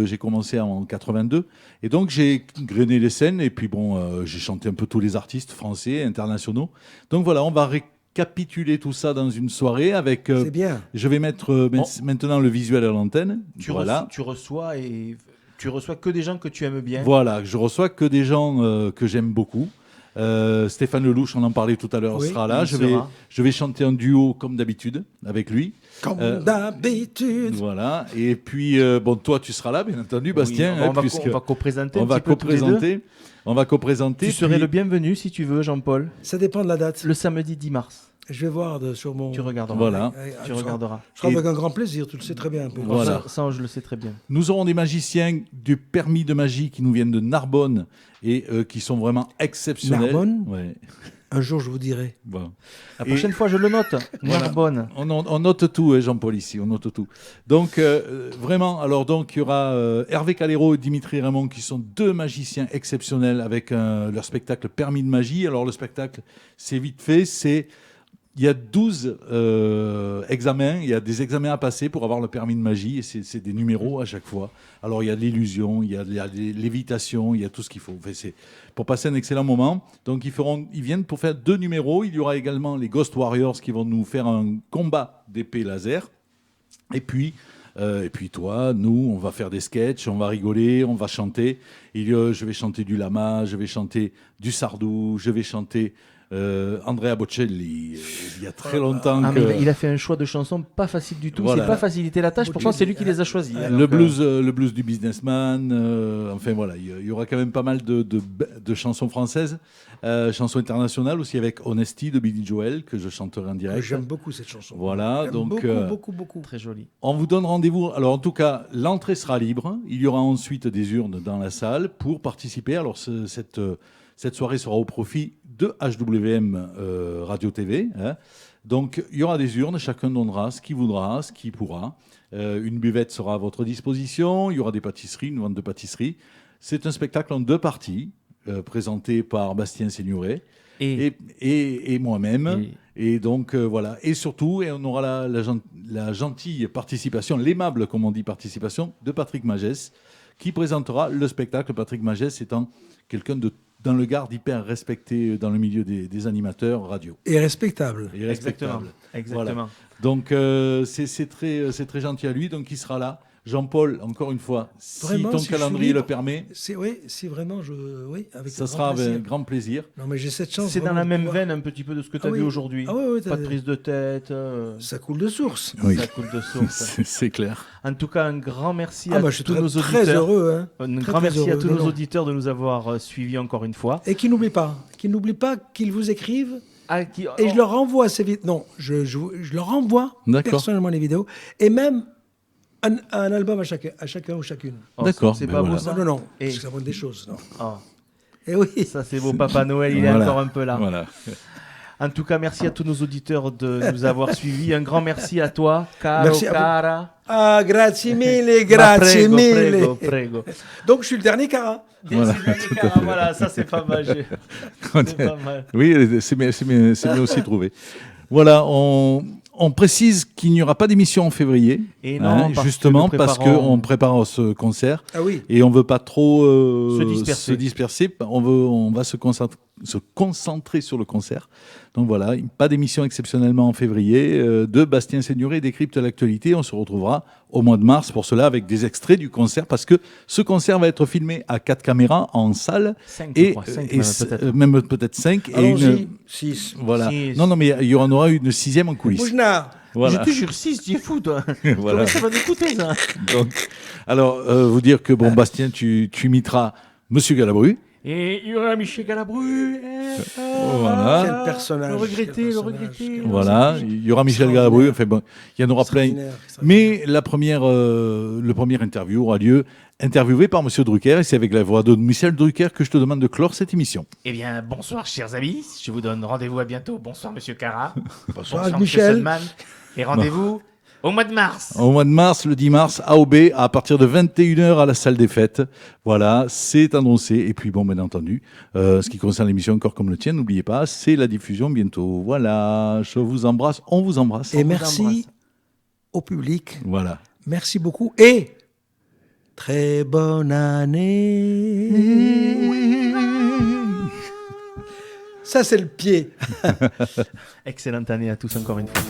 j'ai commencé en 82, et donc j'ai grainé les scènes, et puis bon, j'ai chanté un peu tous les artistes français, internationaux. Donc voilà, on va récapituler tout ça dans une soirée avec. C'est bien. Je vais mettre maintenant le visuel à l'antenne. Tu Voilà. reçois que des gens que tu aimes bien. Voilà, je reçois que des gens que j'aime beaucoup. Stéphane Lelouch, on en parlait tout à l'heure, Oui, sera là. il Je sera. vais chanter en duo comme d'habitude avec lui. Comme Euh, d'habitude. Voilà. Et puis, bon, toi, tu seras là, bien entendu, Bastien. Oui, hein, on va puisque co-présenter. on un va petit peu tous les deux. co-présenter. On va co-présenter. Tu serais puis- le bienvenu si tu veux, Jean-Paul. Ça dépend de la date. Le samedi 10 mars. Je vais voir sur mon. Tu regarderas. Voilà. Tu regarderas. Je serai Et- avec un grand plaisir, tu le sais très bien. Voilà. Ça, je le sais très bien. Nous aurons des magiciens du permis de magie qui nous viennent de Narbonne et qui sont vraiment exceptionnels. Narbonne Ouais. Un jour, je vous dirai. Bon. La Et- prochaine fois, je le note. Voilà. Narbonne. On note tout, hein, Jean-Paul, ici, on note tout. Donc, vraiment, alors, donc, il y aura Hervé Calero et Dimitri Raymond, qui sont deux magiciens exceptionnels avec leur spectacle Permis de magie. Alors, le spectacle, c'est vite fait, il y a 12 examens, il y a des examens à passer pour avoir le permis de magie, et c'est des numéros à chaque fois. Alors, il y a de l'illusion, il y a de l'évitation, il y a tout ce qu'il faut. Enfin, c'est pour passer un excellent moment. Donc, ils viennent pour faire 2 numéros. Il y aura également les Ghost Warriors qui vont nous faire un combat d'épée laser. Et puis toi, nous, on va faire des sketchs, on va rigoler, on va chanter. Je vais chanter du lama, je vais chanter du Sardou, je vais chanter Andrea Bocelli. Il y a très longtemps Ah, que... mais il a fait un choix de chansons pas facile du tout. Voilà. C'est pas facilité la tâche. Pourtant, c'est lui qui les a choisis. hein, Le donc, blues du businessman, enfin voilà, il y aura quand même pas mal de chansons françaises, chansons internationales aussi avec Honesty de Billy Joel que je chanterai en direct. J'aime beaucoup cette chanson. Voilà, J'aime donc beaucoup. Très joli. on vous donne rendez-vous. Alors en tout cas, l'entrée sera libre. Il y aura ensuite des urnes dans la salle pour participer. Alors cette soirée sera au profit de HWM Radio TV. Hein. Donc il y aura des urnes, chacun donnera ce qu'il voudra, ce qu'il pourra. Une buvette sera à votre disposition. Il y aura des pâtisseries, une vente de pâtisseries. C'est un spectacle en 2 parties, présenté par Bastien Seignoret et moi-même. Et donc, voilà. Et surtout, on aura la gentille participation, l'aimable, comme on dit, participation de Patrick Magès, qui présentera le spectacle. Patrick Magès étant quelqu'un dans le Gard hyper respecté dans le milieu des animateurs radio. Et respectable. Et respectable. Exactement. Voilà. Donc, c'est très gentil à lui. Donc, il sera là. Jean-Paul, encore une fois, Vraiment, si ton si je suis calendrier libre, le permet, Oui, si vraiment avec ça un sera grand plaisir. avec grand plaisir. Non, mais j'ai cette chance. C'est dans vraiment la de même pouvoir- veine un petit peu de ce que tu as oui. vu aujourd'hui. Ah ouais, Pas de prise de tête. Ça coule de source. Oui. Ça coule de source. C'est clair. En tout cas, un grand merci Ah à bah, je suis tous nos très, auditeurs. très heureux. Hein. Un Très, grand très merci à heureux. tous Non, nos non. auditeurs de nous avoir suivis encore une fois. Et qu'ils n'oublient pas qu'ils vous écrivent. Ah, qui- Et je leur renvoie ces vidéos. Non, je leur renvoie D'accord. personnellement les vidéos. Et même un album à chacun ou chacune. Oh, D'accord, C'est ben pas beau voilà. ça. Non, Et- parce que ça vaut des choses. Non. Oh, Et oui. ça c'est beau, Papa Noël, il est Voilà. encore un peu là. Voilà. En tout cas, merci à tous nos auditeurs de nous avoir suivis. Un grand merci à toi, caro, Merci à vous. cara. Ah, grazie mille, Ma grazie prego, mille. prego, prego. Donc, je suis le dernier cara. Voilà, Merci, tout à Cara, fait. voilà, ça c'est pas mal. C'est pas mal. Oui, c'est bien aussi trouvé. Voilà, on précise qu'il n'y aura pas d'émission en février, Et non, parce justement que nous parce préparons- qu'on prépare ce concert Ah oui. et on veut pas trop Se disperser. On va se concentrer sur le concert. Donc voilà, pas d'émission exceptionnellement en février. De Bastien Seignoret décrypte l'actualité. On se retrouvera au mois de mars pour cela avec des extraits du concert parce que ce concert va être filmé à 4 caméras en salle 5, je et, crois, 5 et même, c- peut-être. même peut-être 5 et Allons-y. 6. voilà. Six. Non, mais il y en aura une 6e en coulisses. Boujna. Voilà. Je te jure, 6, tu es fou, toi. Voilà. Ça va m'écouter, ça. Donc, alors, vous dire que, bon, Bastien, tu imiteras Monsieur Galabru. Et il y aura Michel Galabru. Voilà. Quel personnage. Le regretter, quel le personnage, regretter. quel Voilà. Il y aura Michel Extraordinaire. Galabru. Enfin, bon, il y en aura plein. Extraordinaire, extraordinaire. Mais le premier interview aura lieu interviewé par Monsieur Drucker. Et c'est avec la voix de Michel Drucker que je te demande de clore cette émission. Eh bien, bonsoir, chers amis. Je vous donne rendez-vous à bientôt. Bonsoir, monsieur Cara. Bonsoir, avec monsieur Michel. Sundman. Et rendez-vous au mois de mars. Au mois de mars, le 10 mars, AOB, à partir de 21h à la salle des fêtes. Voilà, c'est annoncé. Et puis, bon, bien entendu, ce qui concerne l'émission Encore comme le tien, n'oubliez pas, c'est la diffusion bientôt. Voilà, je vous embrasse, on vous embrasse. Et merci au public. Voilà. Merci beaucoup. Et très bonne année. Ça, c'est le pied. Excellente année à tous encore une fois.